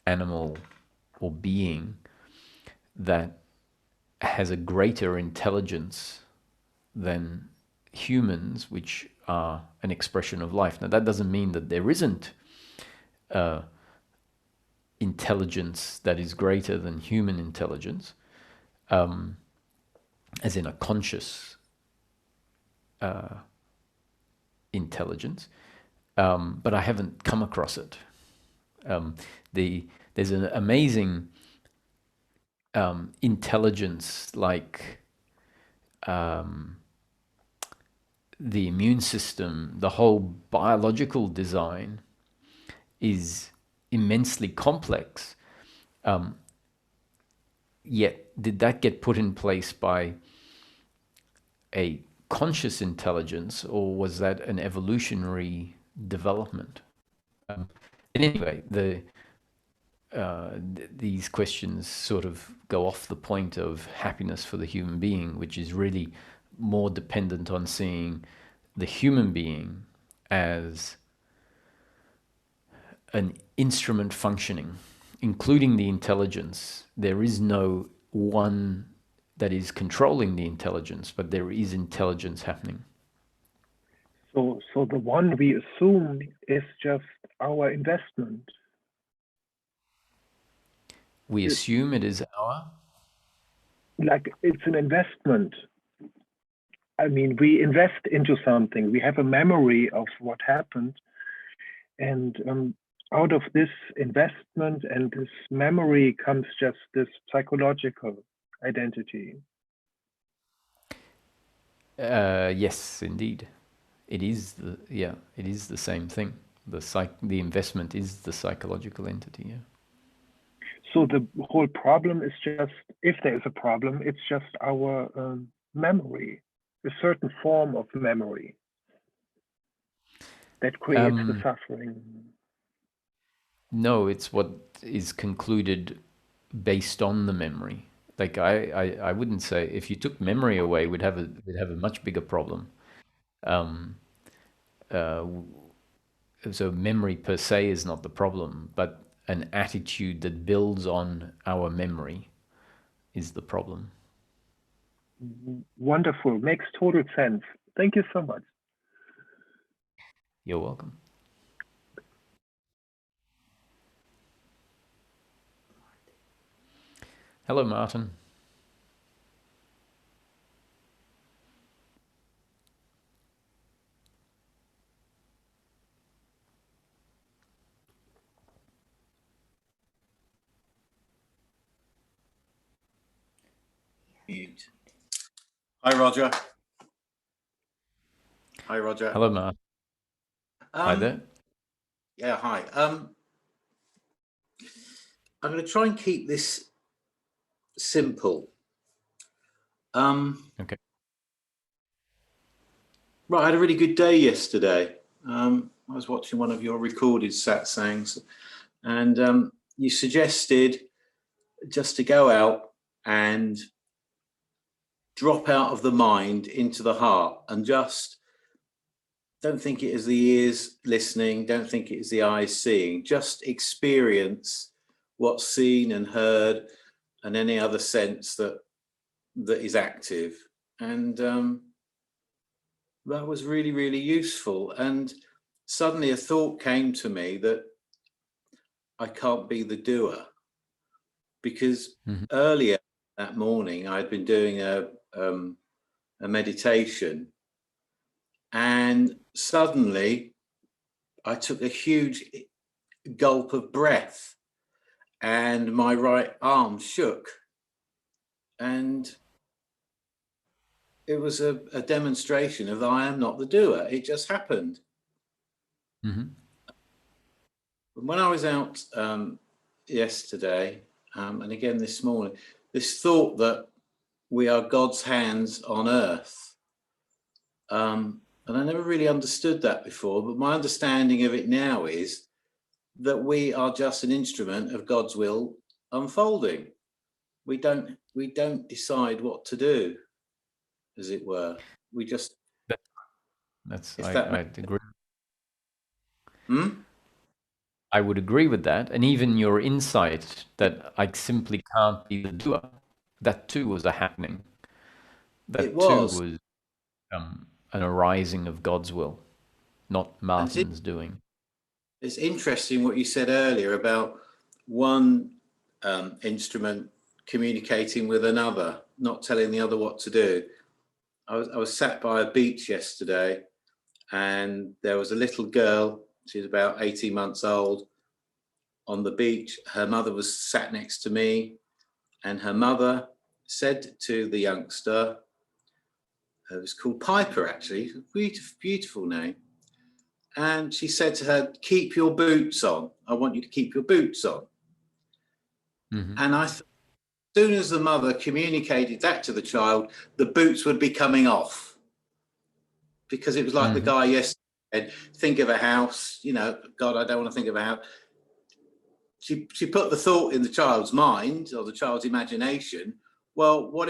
animal or being that has a greater intelligence than humans, which are an expression of life. Now, that doesn't mean that there isn't intelligence that is greater than human intelligence, as in a conscious intelligence, but I haven't come across it. There's an amazing intelligence like the immune system, the whole biological design is immensely complex. Yet, did that get put in place by a conscious intelligence, or was that an evolutionary development? Anyway, these questions sort of go off the point of happiness for the human being, which is really more dependent on seeing the human being as an instrument functioning, including the intelligence. There is no one that is controlling the intelligence, but there is intelligence happening. So the one we assume is just our investment. We assume it is our? Like it's an investment. I mean, we invest into something. We have a memory of what happened. And out of this investment and this memory comes just this psychological identity. Yes, indeed. It is it is the same thing. The investment is the psychological entity. Yeah. So the whole problem is just, if there is a problem, it's just our memory, a certain form of memory that creates the suffering. No, it's what is concluded based on the memory. Like I wouldn't say if you took memory away, we'd have a much bigger problem. So memory per se is not the problem, but an attitude that builds on our memory is the problem. Wonderful, makes total sense. Thank you so much. You're welcome. Hello, Martin. Hi, Roger. Hi, Roger. Hello, Martin. Hi there. Yeah, hi. I'm going to try and keep this simple. Okay. Right, I had a really good day yesterday. I was watching one of your recorded satsangs, and you suggested just to go out and drop out of the mind into the heart, and just don't think it is the ears listening, don't think it is the eyes seeing, just experience what's seen and heard and any other sense that is active. And that was really, really useful. And suddenly a thought came to me that I can't be the doer, because earlier that morning I'd been doing a meditation, and suddenly I took a huge gulp of breath and my right arm shook, and it was a demonstration of I am not the doer. It just happened. When I was out yesterday and again this morning, this thought that we are God's hands on earth, and And I never really understood that before, but my understanding of it now is that we are just an instrument of God's will unfolding. We don't decide what to do, as it were. We just I'd agree. Hmm? I would agree with that. And even your insight that I simply can't be the doer, that too was a happening. It That too was. was an arising of God's will, not Martin's doing. It's interesting what you said earlier about one instrument communicating with another, not telling the other what to do. I was sat by a beach yesterday, and there was a little girl. She was about 18 months old on the beach. Her mother was sat next to me, and her mother said to the youngster, it was called Piper, actually, beautiful, beautiful name. And she said to her, keep your boots on. I want you to keep your boots on. Mm-hmm. And as soon as the mother communicated that to the child, the boots would be coming off. Because it was like the guy yesterday, think of a house, God, I don't want to think of a house. She put the thought in the child's mind or the child's imagination, well, what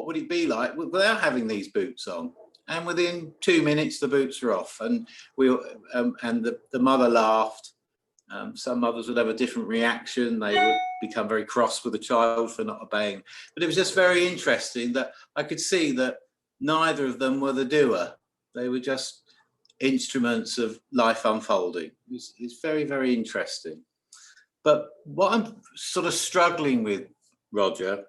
would it be like without having these boots on? And within 2 minutes, the boots were off. And the mother laughed. Some mothers would have a different reaction. They would become very cross with the child for not obeying. But it was just very interesting that I could see that neither of them were the doer. They were just instruments of life unfolding. It's very, very interesting. But what I'm sort of struggling with, Roger,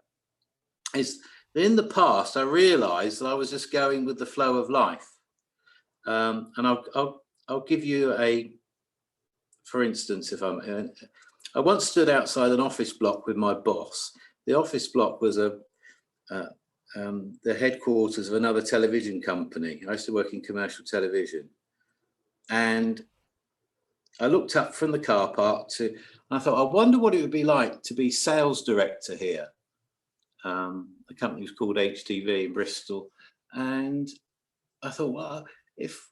is that in the past, I realized that I was just going with the flow of life. And I'll give you for instance, I once stood outside an office block with my boss. The office block was the headquarters of another television company. I used to work in commercial television. And I looked up from the car park and I thought, I wonder what it would be like to be sales director here. The company was called HTV in Bristol. And I thought, well,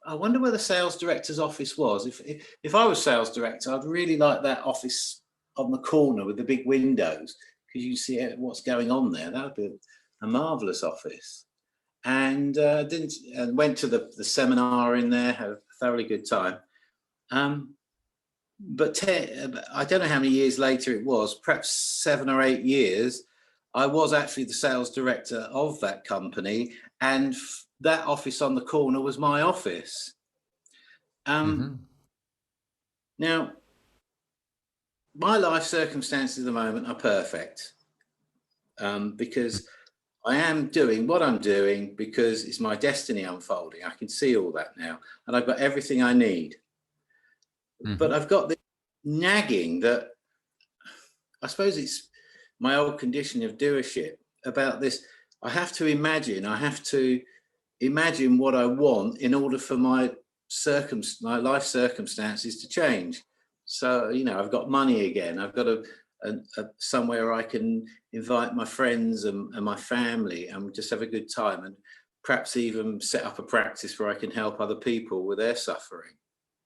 I wonder where the sales director's office was. If I was sales director, I'd really like that office on the corner with the big windows, because you see what's going on there. That would be a marvelous office. And went to the seminar in there, had a thoroughly good time. But I don't know how many years later it was, perhaps 7 or 8 years, I was actually the sales director of that company, and that office on the corner was my office. Now, my life circumstances at the moment are perfect, because I am doing what I'm doing because it's my destiny unfolding. I can see all that now, and I've got everything I need. But I've got this nagging that I suppose it's my old condition of doership about this. I have to imagine what I want in order for my life circumstances to change. So, I've got money again. I've got somewhere I can invite my friends and my family and just have a good time, and perhaps even set up a practice where I can help other people with their suffering,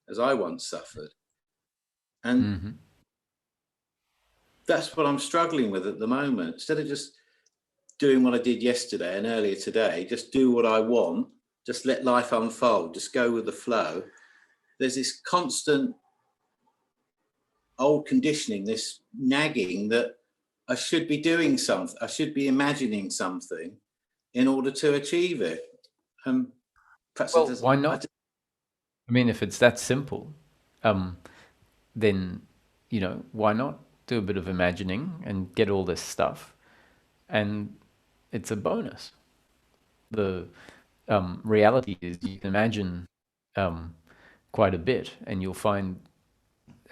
as I once suffered. And that's what I'm struggling with at the moment. Instead of just doing what I did yesterday and earlier today, just do what I want, just let life unfold, just go with the flow. There's this constant old conditioning, this nagging that I should be doing something, I should be imagining something in order to achieve it. Well, why not? I mean, if it's that simple, then, why not do a bit of imagining and get all this stuff? And it's a bonus. The reality is you can imagine quite a bit, and you'll find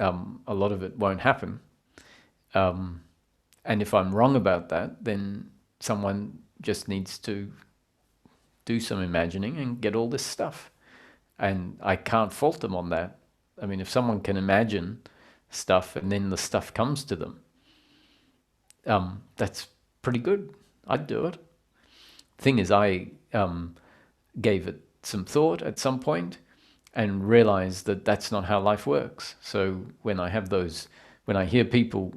a lot of it won't happen. And if I'm wrong about that, then someone just needs to do some imagining and get all this stuff. And I can't fault them on that. I mean, if someone can imagine stuff and then the stuff comes to them, that's pretty good. I'd do it. Thing is, I gave it some thought at some point and realize that that's not how life works. So when I have those, when I hear people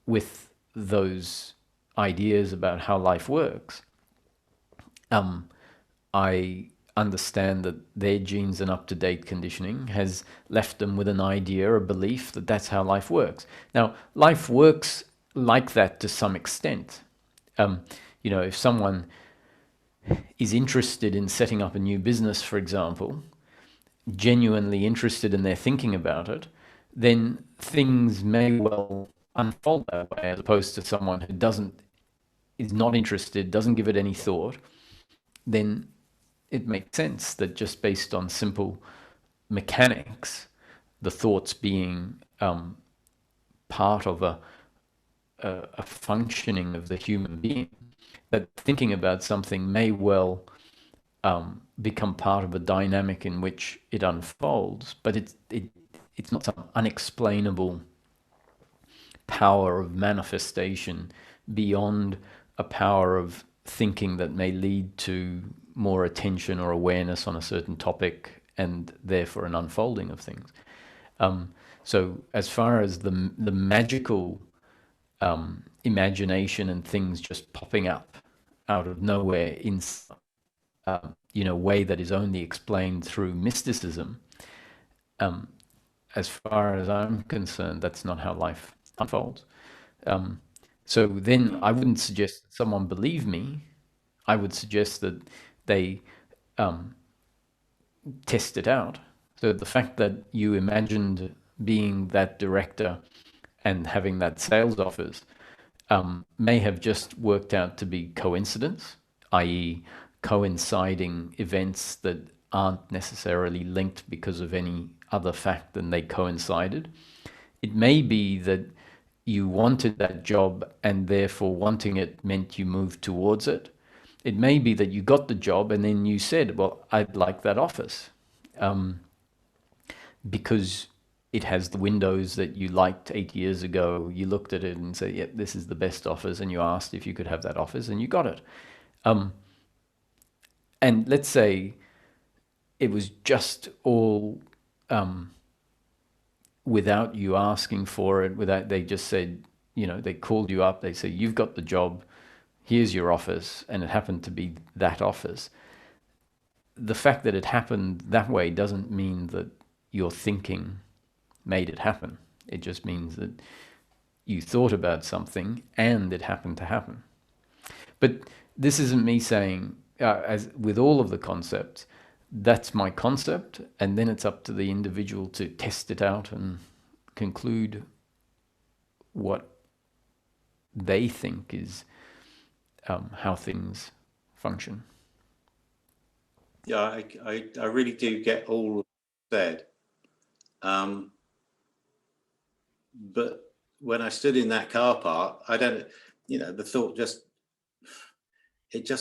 with those ideas about how life works, I understand that their genes and up-to-date conditioning has left them with an idea, a belief that that's how life works. Now, life works like that to some extent. If someone is interested in setting up a new business, for example, genuinely interested and they're thinking about it, then things may well unfold that way, as opposed to someone who is not interested, doesn't give it any thought. Then it makes sense that just based on simple mechanics, the thoughts being part of a functioning of the human being, that thinking about something may well become part of a dynamic in which it unfolds, but it's not some unexplainable power of manifestation beyond a power of thinking that may lead to more attention or awareness on a certain topic and therefore an unfolding of things. So as far as the magical imagination and things just popping up out of nowhere in way that is only explained through mysticism, as far as I'm concerned, that's not how life unfolds. So then I wouldn't suggest that someone believe me. I would suggest that they test it out. So the fact that you imagined being that director and having that sales office may have just worked out to be coincidence, i.e. coinciding events that aren't necessarily linked because of any other fact than they coincided. It may be that you wanted that job and therefore wanting it meant you moved towards it. It may be that you got the job and then you said, well, I'd like that office because it has the windows that you liked 8 years ago. You looked at it and said, yep, this is the best office. And you asked if you could have that office and you got it. And let's say it was just all without you asking for it, without, they just said, they called you up, they say, you've got the job, here's your office, and it happened to be that office. The fact that it happened that way doesn't mean that your thinking made it happen. It just means that you thought about something and it happened to happen. But this isn't me saying, as with all of the concepts, that's my concept, and then it's up to the individual to test it out and conclude what they think is how things function. Yeah, I really do get all said. But when I stood in that car park, I don't, the thought just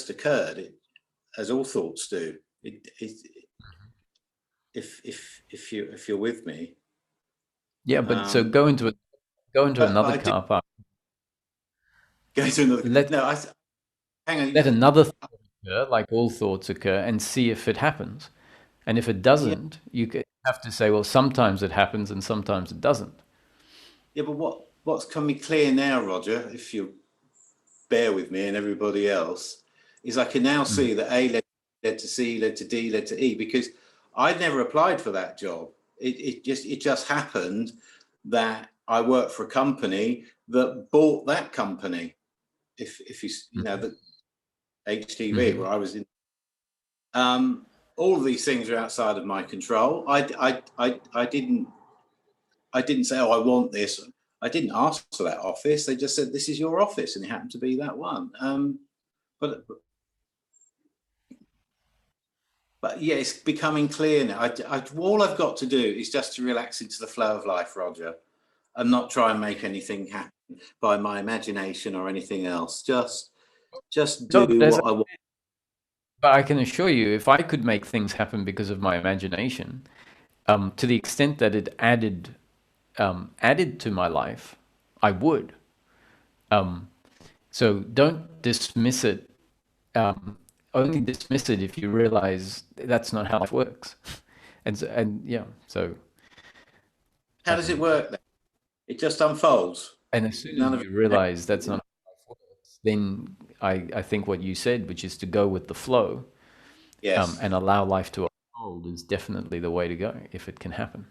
occurred, as all thoughts do. If you're with me. Yeah, but so go into another car park. Go to another. Hang on. Let another thought occur, like all thoughts occur, and see if it happens. And if it doesn't, you have to say, well, sometimes it happens and sometimes it doesn't. Yeah, but what's coming clear now, Roger, if you bear with me and everybody else, is I can now see that A led to C, led to D, led to E, because I'd never applied for that job. It just happened that I worked for a company that bought that company. If you know the HTV where I was in, all of these things are outside of my control. I didn't say, oh, I want this. I didn't ask for that office. They just said, this is your office, and it happened to be that one. But yeah, it's becoming clear now. All I've got to do is just to relax into the flow of life, Roger, and not try and make anything happen by my imagination or anything else. Just do what I want. But I can assure you, if I could make things happen because of my imagination, to the extent that it added to my life, I would. So don't dismiss it only dismiss it if you realize that's not how life works. And yeah, so How does it work then? It just unfolds. and as soon as None of you realize that's not how life works, then I think what you said, which is to go with the flow, yes, and allow life to unfold, is definitely the way to go if it can happen.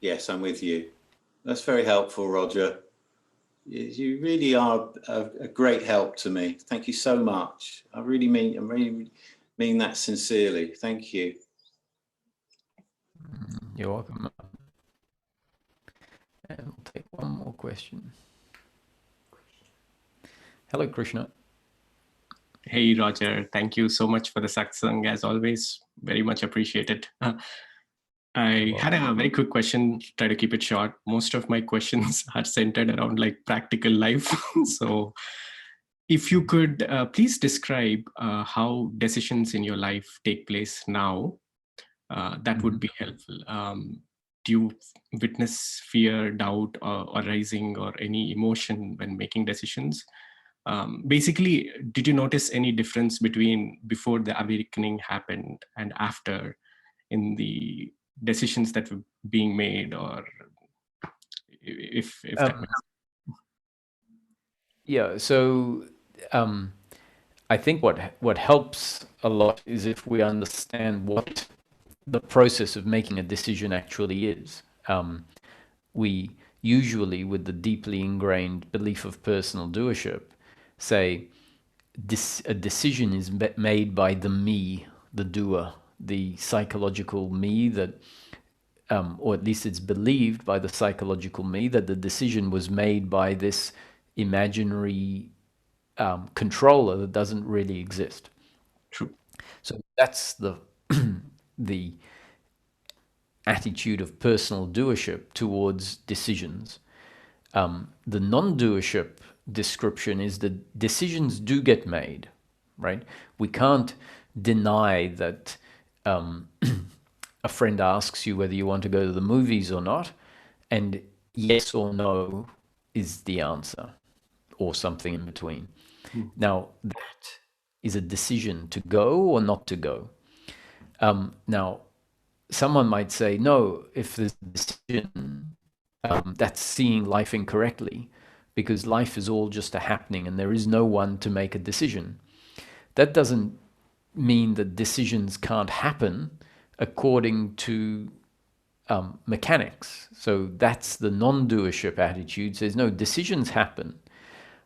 yes, I'm with you. That's very helpful, Roger. You really are a great help to me. Thank you so much. I really mean that sincerely. Thank you. You're welcome. And we'll take one more question. Hello, Krishna. Hey, Roger. Thank you so much for the satsang, as always. Very much appreciated. I had a very quick question, try to keep it short. Most of my questions are centered around like practical life. So if you could please describe how decisions in your life take place now, that would be helpful. Do you witness fear, doubt, or rising, or any emotion when making decisions? Basically, did you notice any difference between before the awakening happened and after in the decisions that were being made, or if that makes sense? Yeah, so I think what helps a lot is if we understand what the process of making a decision actually is. We usually, with the deeply ingrained belief of personal doership, say a decision is made by the me, the doer, the psychological me that, or at least it's believed by the psychological me that the decision was made by this imaginary controller that doesn't really exist. True. So that's the attitude of personal doership towards decisions. The non-doership description is that decisions do get made, right? We can't deny that a friend asks you whether you want to go to the movies or not, and yes or no is the answer, or something in between. Now, that is a decision to go or not to go. Now, someone might say, no, if there's a decision, that's seeing life incorrectly, because life is all just a happening and there is no one to make a decision. That doesn't mean that decisions can't happen according to mechanics. So that's the non-doership attitude. Says, no, decisions happen,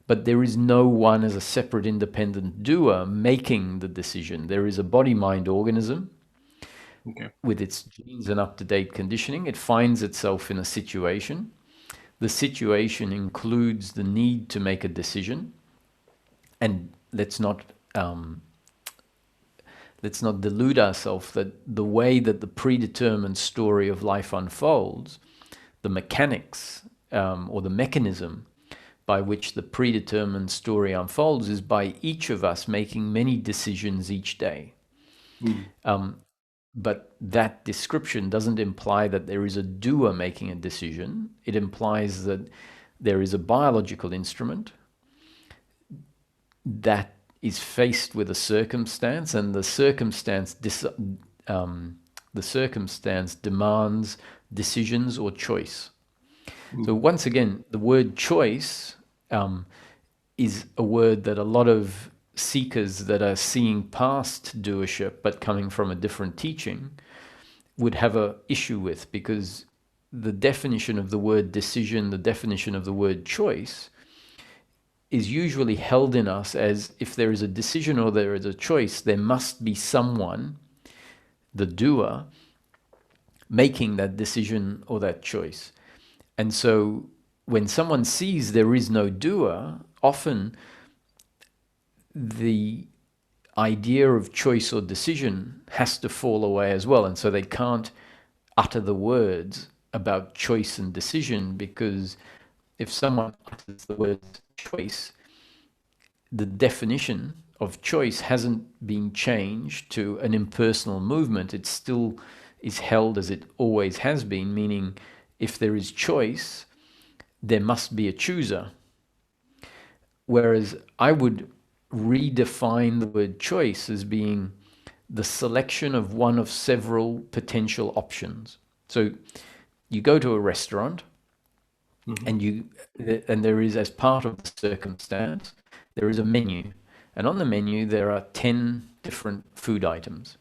but there is no one as a separate independent doer making the decision. There is a body-mind organism. Okay. With its genes and up-to-date conditioning. It finds itself in a situation. The situation includes the need to make a decision. And let's not delude ourselves that the way that the predetermined story of life unfolds, the mechanics or the mechanism by which the predetermined story unfolds is by each of us making many decisions each day. But that description doesn't imply that there is a doer making a decision. It implies that there is a biological instrument that is faced with a circumstance, and the circumstance demands decisions or choice. So once again, the word choice is a word that a lot of seekers that are seeing past doership but coming from a different teaching would have an issue with, because the definition of the word decision, the definition of the word choice, is usually held in us as if there is a decision or there is a choice, there must be someone, the doer, making that decision or that choice. And so when someone sees there is no doer, often the idea of choice or decision has to fall away as well. And so they can't utter the words about choice and decision, because if someone utters the word choice, the definition of choice hasn't been changed to an impersonal movement. It still is held as it always has been, meaning if there is choice, there must be a chooser. Whereas I would redefine the word choice as being the selection of one of several potential options. So you go to a restaurant, and there is, as part of the circumstance, there is a menu, and on the menu there are 10 different food items.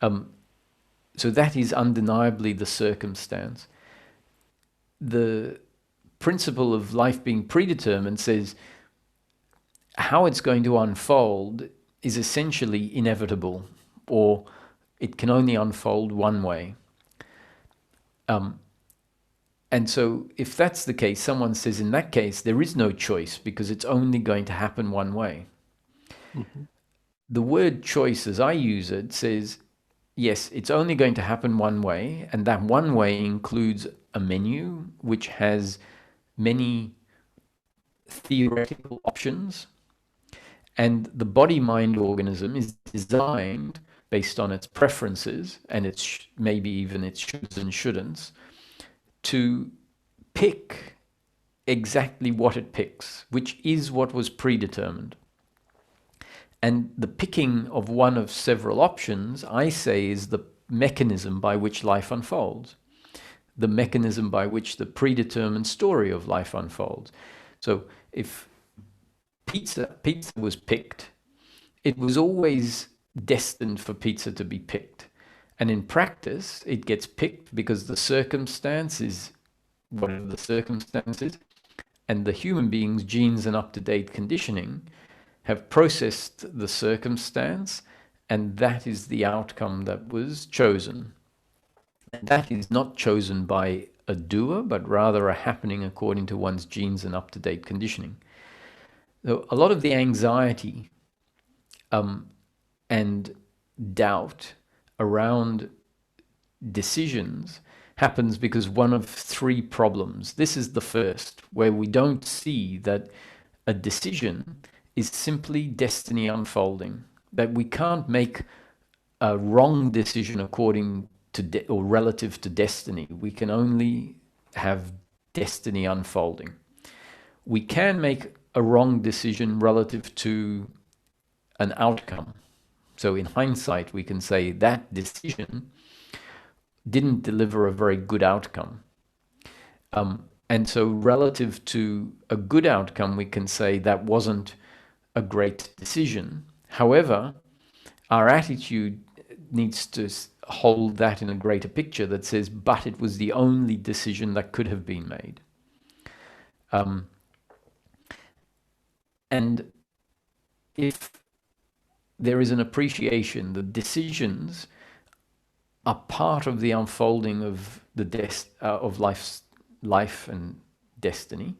So that is undeniably the circumstance. The principle of life being predetermined says how it's going to unfold is essentially inevitable, or it can only unfold one way. And so if that's the case, someone says in that case, there is no choice because it's only going to happen one way. The word choice, as I use it, says, yes, it's only going to happen one way, and that one way includes a menu which has many theoretical options, and the body-mind organism is designed based on its preferences and its maybe even its shoulds and shouldn'ts to pick exactly what it picks, which is what was predetermined. And the picking of one of several options, I say, is the mechanism by which life unfolds, the mechanism by which the predetermined story of life unfolds. So if pizza was picked, it was always destined for pizza to be picked. And in practice, it gets picked because the circumstance is whatever the circumstance is, and the human being's genes and up-to-date conditioning have processed the circumstance, and that is the outcome that was chosen. And that is not chosen by a doer, but rather a happening according to one's genes and up-to-date conditioning. So a lot of the anxiety and doubt around decisions happens because one of three problems. This is the first, where we don't see that a decision is simply destiny unfolding, that we can't make a wrong decision according to or relative to destiny. We can only have destiny unfolding. We can make a wrong decision relative to an outcome. So in hindsight, we can say that decision didn't deliver a very good outcome. And so relative to a good outcome, we can say that wasn't a great decision. However, our attitude needs to hold that in a greater picture that says, but it was the only decision that could have been made. And if there is an appreciation that decisions are part of the unfolding of the of life and destiny,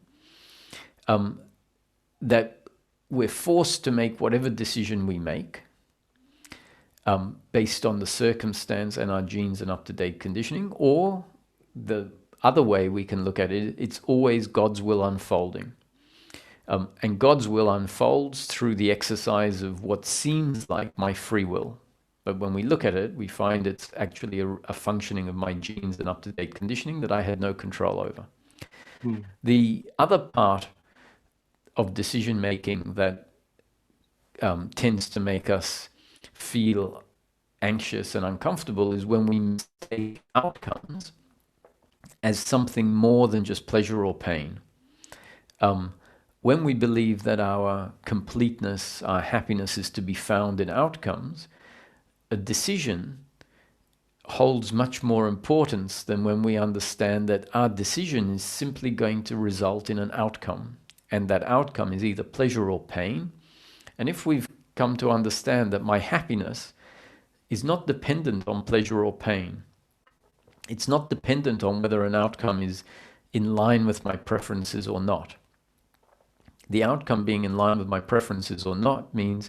that we're forced to make whatever decision we make based on the circumstance and our genes and up-to-date conditioning, or the other way we can look at it, it's always God's will unfolding. And God's will unfolds through the exercise of what seems like my free will. But when we look at it, we find it's actually a functioning of my genes and up-to-date conditioning that I had no control over. The other part of decision-making that tends to make us feel anxious and uncomfortable is when we mistake outcomes as something more than just pleasure or pain. When we believe that our completeness, our happiness is to be found in outcomes, a decision holds much more importance than when we understand that our decision is simply going to result in an outcome, and that outcome is either pleasure or pain. And if we've come to understand that my happiness is not dependent on pleasure or pain, it's not dependent on whether an outcome is in line with my preferences or not. The outcome being in line with my preferences or not means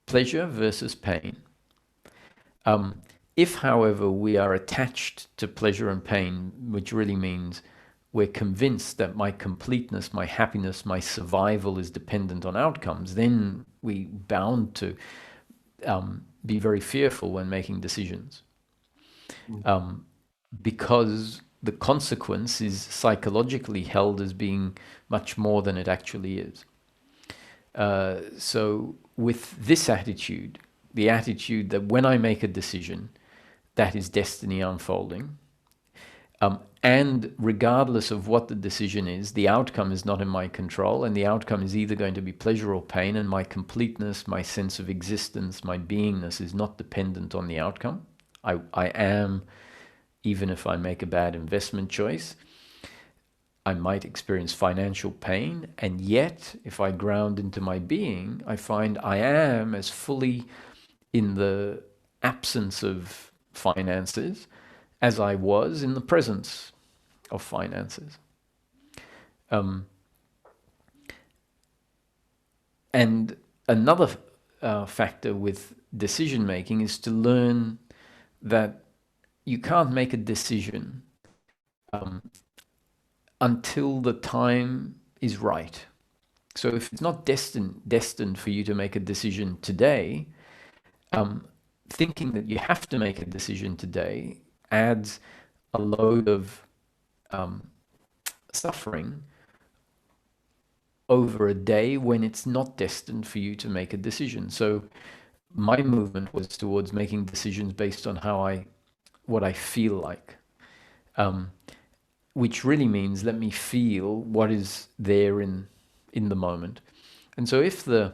pleasure versus pain. If, however, we are attached to pleasure and pain, which really means we're convinced that my completeness, my happiness, my survival is dependent on outcomes, then we're bound to be very fearful when making decisions. Because the consequence is psychologically held as being much more than it actually is. So with this attitude, the attitude that when I make a decision, that is destiny unfolding, and regardless of what the decision is, the outcome is not in my control, and the outcome is either going to be pleasure or pain, and my completeness, my sense of existence, my beingness is not dependent on the outcome. I am, even if I make a bad investment choice, I might experience financial pain, and yet if I ground into my being, I find I am as fully in the absence of finances as I was in the presence of finances. And another factor with decision making is to learn that you can't make a decision until the time is right. So if it's not destined for you to make a decision today, thinking that you have to make a decision today adds a load of suffering over a day when it's not destined for you to make a decision. So my movement was towards making decisions based on what I feel like, which really means let me feel what is there in the moment. And so if the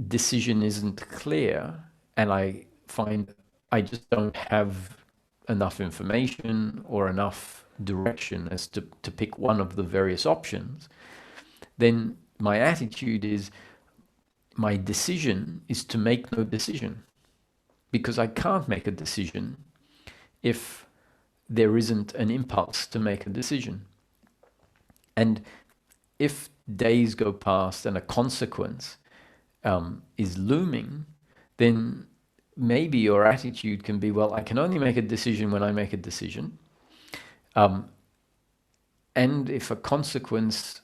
decision isn't clear and I find I just don't have enough information or enough direction as to pick one of the various options, then my attitude is my decision is to make no decision, because I can't make a decision if there isn't an impulse to make a decision. And if days go past and a consequence is looming, then maybe your attitude can be, well, I can only make a decision when I make a decision. And if a consequence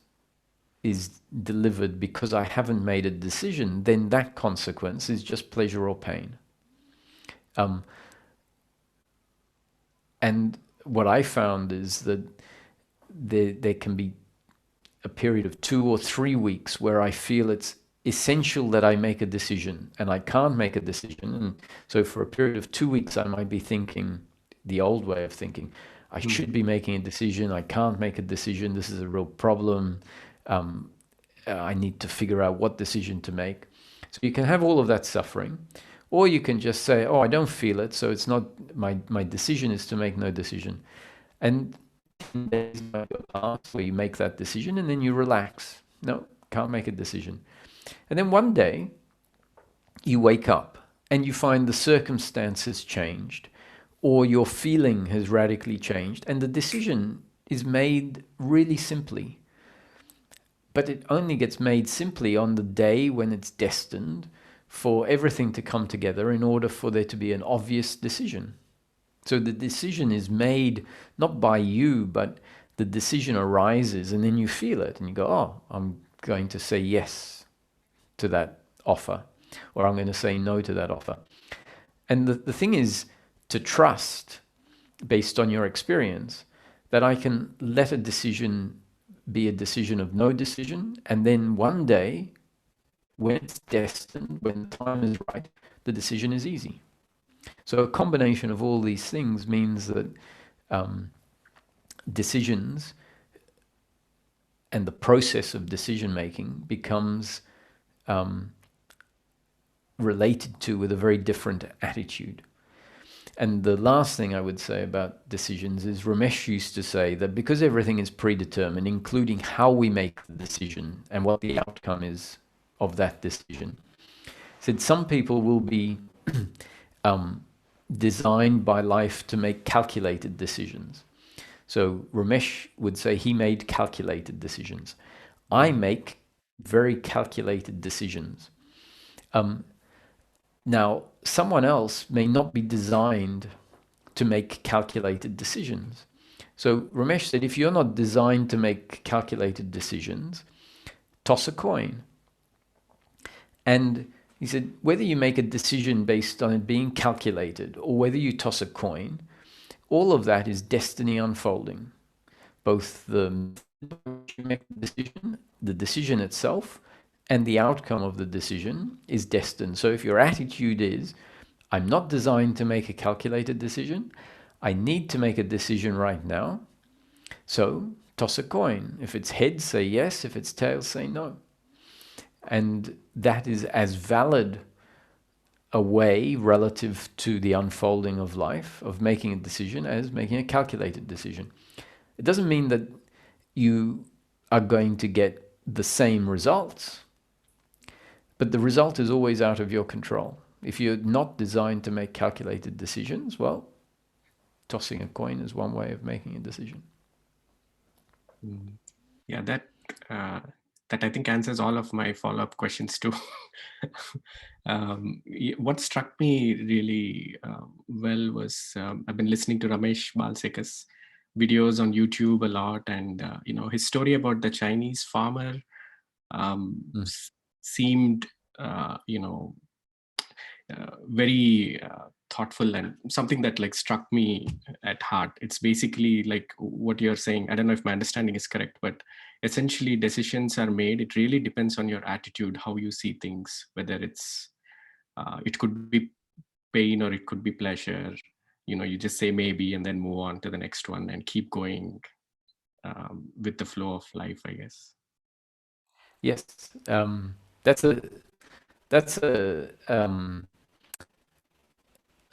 is delivered because I haven't made a decision, then that consequence is just pleasure or pain. And what I found is that there can be a period of 2 or 3 weeks where I feel it's essential that I make a decision, and I can't make a decision. And so for a period of 2 weeks, I might be thinking the old way of thinking. I should be making a decision. I can't make a decision. This is a real problem. I need to figure out what decision to make. So you can have all of that suffering, or you can just say, oh, I don't feel it, so it's not, my decision is to make no decision. And days might go past where you make that decision and then you relax. No, can't make a decision. And then one day you wake up and you find the circumstances changed, or your feeling has radically changed, and the decision is made really simply. But it only gets made simply on the day when it's destined for everything to come together in order for there to be an obvious decision. So the decision is made not by you, but the decision arises and then you feel it and you go, oh, I'm going to say yes to that offer, or I'm going to say no to that offer. And the thing is to trust, based on your experience, that I can let a decision be a decision of no decision, and then one day, when it's destined, when the time is right, the decision is easy. So a combination of all these things means that decisions and the process of decision making becomes related to with a very different attitude. And the last thing I would say about decisions is Ramesh used to say that because everything is predetermined, including how we make the decision and what the outcome is of that decision, said some people will be designed by life to make calculated decisions. So Ramesh would say he made calculated decisions. I make very calculated decisions. Now, someone else may not be designed to make calculated decisions. So Ramesh said, if you're not designed to make calculated decisions, toss a coin. And he said, whether you make a decision based on it being calculated or whether you toss a coin, all of that is destiny unfolding. Both the decision itself, and the outcome of the decision is destined. So if your attitude is, I'm not designed to make a calculated decision, I need to make a decision right now, so toss a coin. If it's heads, say yes. If it's tails, say no. And that is as valid a way relative to the unfolding of life of making a decision as making a calculated decision. It doesn't mean that you are going to get the same results, but the result is always out of your control. If you're not designed to make calculated decisions, well, tossing a coin is one way of making a decision. Yeah, that I think answers all of my follow-up questions too. What struck me really well was I've been listening to Ramesh Balsekar's videos on YouTube a lot, and his story about the Chinese farmer seemed very thoughtful and something that like struck me at heart. It's basically like what you're saying. I don't know if my understanding is correct, but essentially decisions are made. It really depends on your attitude, how you see things, whether it's it could be pain or it could be pleasure. You just say maybe and then move on to the next one and keep going with the flow of life, I guess. Yes, that's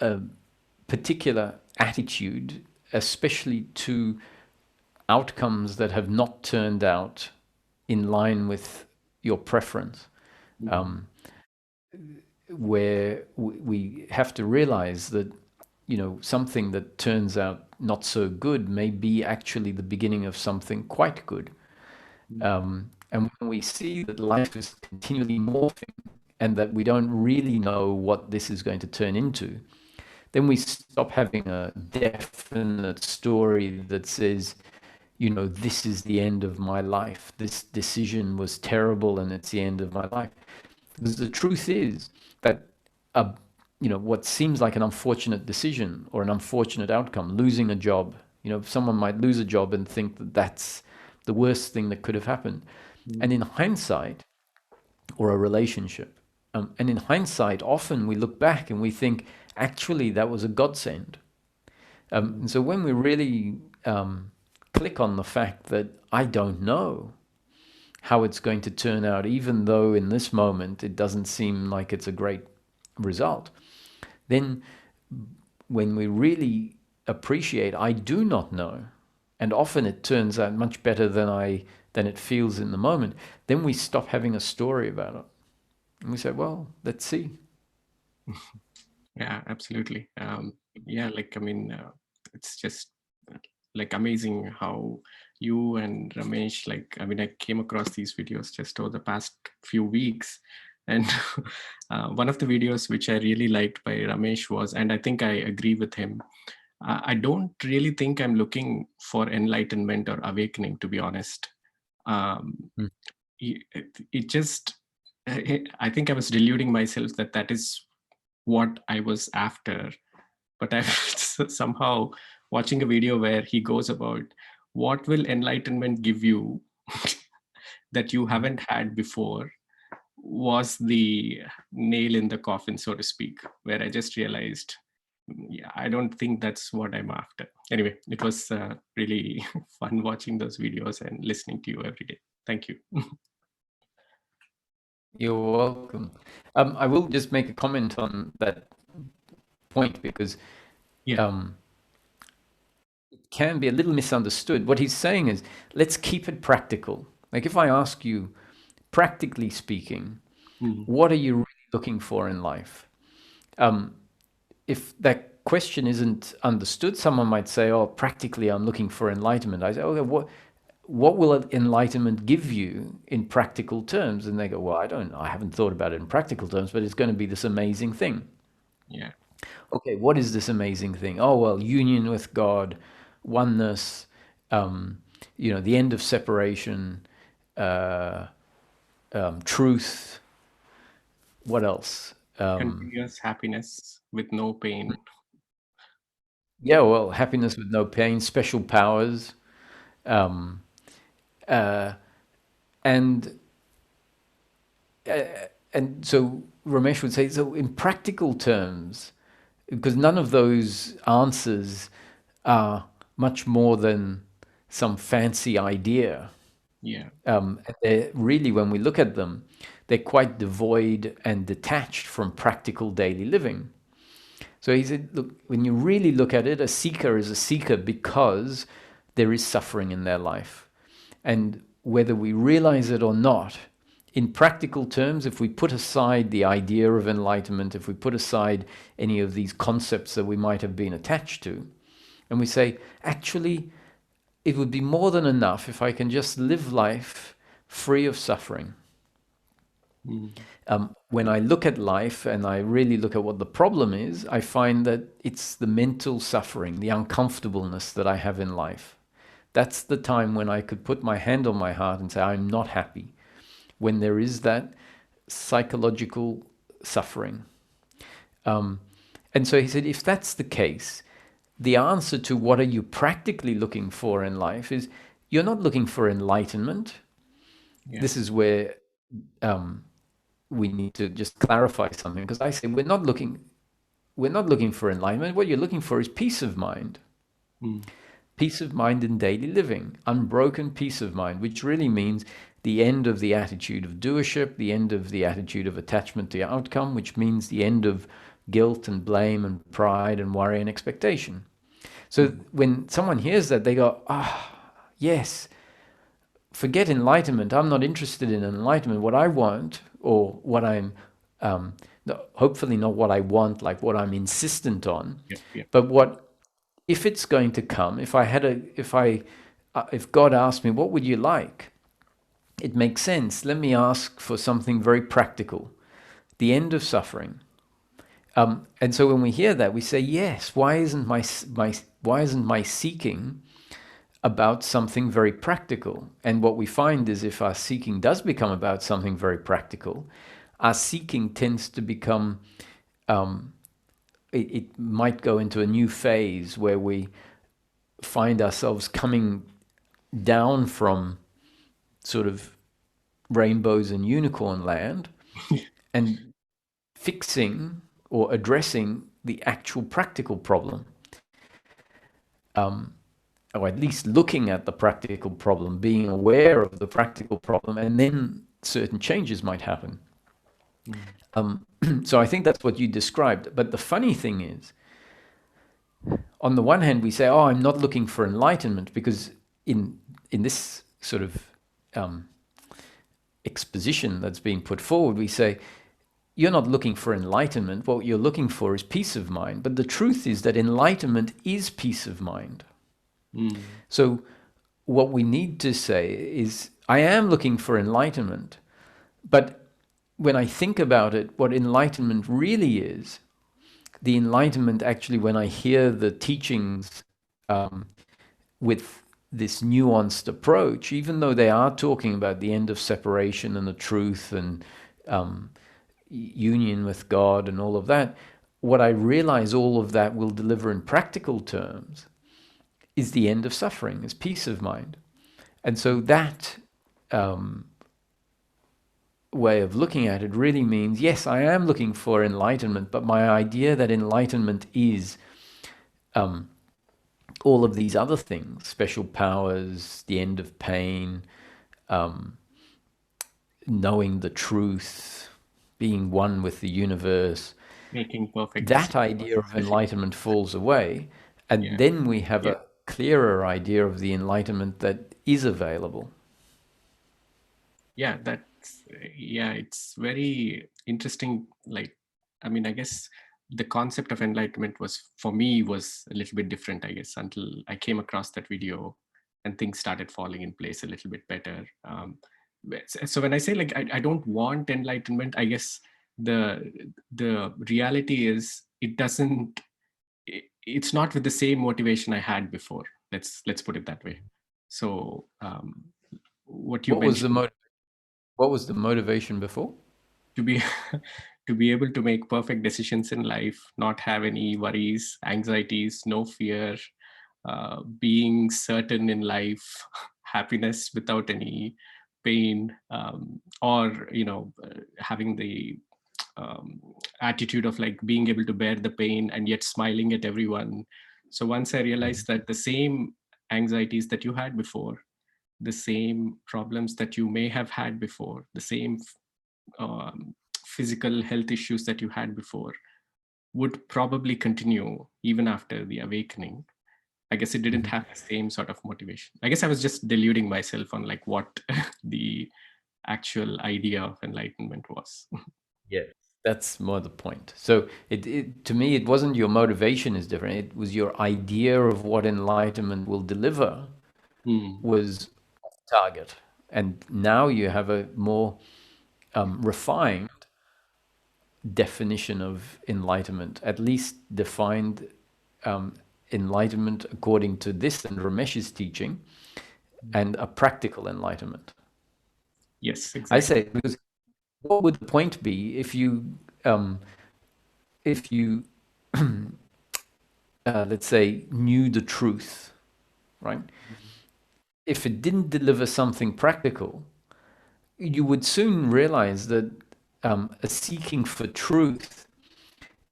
a particular attitude, especially to outcomes that have not turned out in line with your preference. Where we have to realize that something that turns out not so good may be actually the beginning of something quite good. And when we see that life is continually morphing and that we don't really know what this is going to turn into, then we stop having a definite story that says, this is the end of my life. This decision was terrible and it's the end of my life. Because the truth is that what seems like an unfortunate decision or an unfortunate outcome, losing a job, someone might lose a job and think that that's the worst thing that could have happened. And in hindsight, or a relationship, and in hindsight, often we look back and we think, actually, that was a godsend. And so when we really click on the fact that I don't know how it's going to turn out, even though in this moment it doesn't seem like it's a great result, then when we really appreciate, I do not know, and often it turns out much better than it feels in the moment, then we stop having a story about it. And we say, well, let's see. Yeah, absolutely. It's just like amazing how you and Ramesh, I came across these videos just over the past few weeks. And one of the videos which I really liked by Ramesh was, and I think I agree with him, I don't really think I'm looking for enlightenment or awakening, to be honest. It just, I think I was deluding myself that is what I was after. But I somehow watching a video where he goes about what will enlightenment give you that you haven't had before was the nail in the coffin, so to speak, where I just realized, yeah, I don't think that's what I'm after. Anyway, it was really fun watching those videos and listening to you every day. Thank you. You're welcome. I will just make a comment on that point because it can be a little misunderstood. What he's saying is, let's keep it practical. Like if I ask you, practically speaking, what are you really looking for in life? If that question isn't understood, someone might say, oh, practically I'm looking for enlightenment. I say, okay, what will enlightenment give you in practical terms? And they go, well, I haven't thought about it in practical terms, but it's going to be this amazing thing. Yeah. Okay, what is this amazing thing? Oh, well, union with God, oneness, the end of separation, truth. What else? Continuous happiness with no pain. Yeah, well, happiness with no pain, special powers. And and so Ramesh would say, so in practical terms, because none of those answers are much more than some fancy idea. Yeah. Really, when we look at them, they're quite devoid and detached from practical daily living. So he said, look, when you really look at it, a seeker is a seeker because there is suffering in their life. And whether we realize it or not, in practical terms, if we put aside the idea of enlightenment, if we put aside any of these concepts that we might have been attached to, and we say, actually, it would be more than enough if I can just live life free of suffering. When I look at life and I really look at what the problem is, I find that it's the mental suffering, the uncomfortableness that I have in life. That's the time when I could put my hand on my heart and say, I'm not happy. When there is that psychological suffering. And so he said, if that's the case, the answer to what are you practically looking for in life is you're not looking for enlightenment. Yeah. This is where we need to just clarify something, because I say we're not looking for enlightenment. What you're looking for is peace of mind. Peace of mind in daily living, unbroken peace of mind, which really means the end of the attitude of doership, the end of the attitude of attachment to outcome, which means the end of guilt and blame and pride and worry and expectation. So when someone hears that, they go, yes, forget enlightenment. I'm not interested in enlightenment. What I want, or what I'm, hopefully not what I want, like what I'm insistent on, but what, if it's going to come, if God asked me, what would you like? It makes sense. Let me ask for something very practical, the end of suffering. And so when we hear that, we say, yes. Why isn't my seeking about something very practical? And what we find is, if our seeking does become about something very practical, our seeking tends to become, it might go into a new phase where we find ourselves coming down from sort of rainbows and unicorn land and fixing or addressing the actual practical problem. Or at least looking at the practical problem, being aware of the practical problem, and then certain changes might happen. So I think that's what you described. But the funny thing is, on the one hand, we say, I'm not looking for enlightenment, because in this sort of exposition that's being put forward, we say, you're not looking for enlightenment. What you're looking for is peace of mind. But the truth is that enlightenment is peace of mind. So what we need to say is, I am looking for enlightenment, but when I think about it, what enlightenment really is, the enlightenment actually, when I hear the teachings with this nuanced approach, even though they are talking about the end of separation and the truth and union with God and all of that, what I realize all of that will deliver in practical terms is the end of suffering, is peace of mind. And so that way of looking at it really means, yes, I am looking for enlightenment, but my idea that enlightenment is all of these other things, special powers, the end of pain, knowing the truth, being one with the universe, making perfect that idea of enlightenment falls away, and then we have a clearer idea of the enlightenment that is available. It's very interesting. Like, I mean, I guess the concept of enlightenment for me was a little bit different, I guess, until I came across that video and things started falling in place a little bit better. So when I say, like, I don't want enlightenment, I guess the reality is it's not with the same motivation I had before. Let's put it that way. So what was the motivation before? To be able to make perfect decisions in life, not have any worries, anxieties, no fear, being certain in life, happiness without any pain, or having the attitude of like being able to bear the pain and yet smiling at everyone. So once I realized that the same anxieties that you had before, the same problems that you may have had before, the same physical health issues that you had before would probably continue even after the awakening. I guess it didn't have the same sort of motivation. I guess I was just deluding myself on like what the actual idea of enlightenment was. Yes, that's more the point. So to me, it wasn't your motivation is different. It was your idea of what enlightenment will deliver was target. And now you have a more refined definition of enlightenment, at least defined enlightenment according to this and Ramesh's teaching, and a practical enlightenment. Yes, exactly. I say, because what would the point be if you let's say knew the truth, right? If it didn't deliver something practical, you would soon realize that a seeking for truth,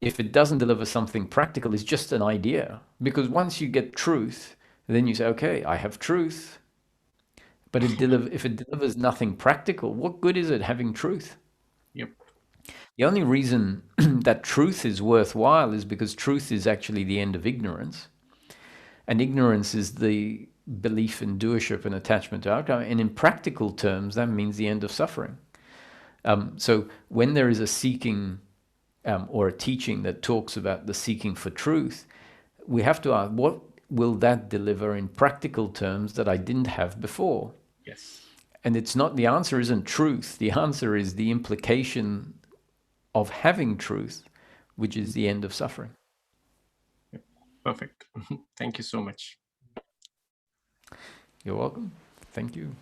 if it doesn't deliver something practical, is just an idea. Because once you get truth, then you say, okay, I have truth. But if it delivers nothing practical, what good is it having truth? Yep. The only reason that truth is worthwhile is because truth is actually the end of ignorance. And ignorance is the belief in doership and attachment to outcome. And in practical terms, that means the end of suffering. So when there is a seeking or a teaching that talks about the seeking for truth, we have to ask, what will that deliver in practical terms that I didn't have before? Yes. And it's not, the answer isn't truth. The answer is the implication of having truth, which is the end of suffering. Yep. Perfect. Thank you so much. You're welcome. Thank you.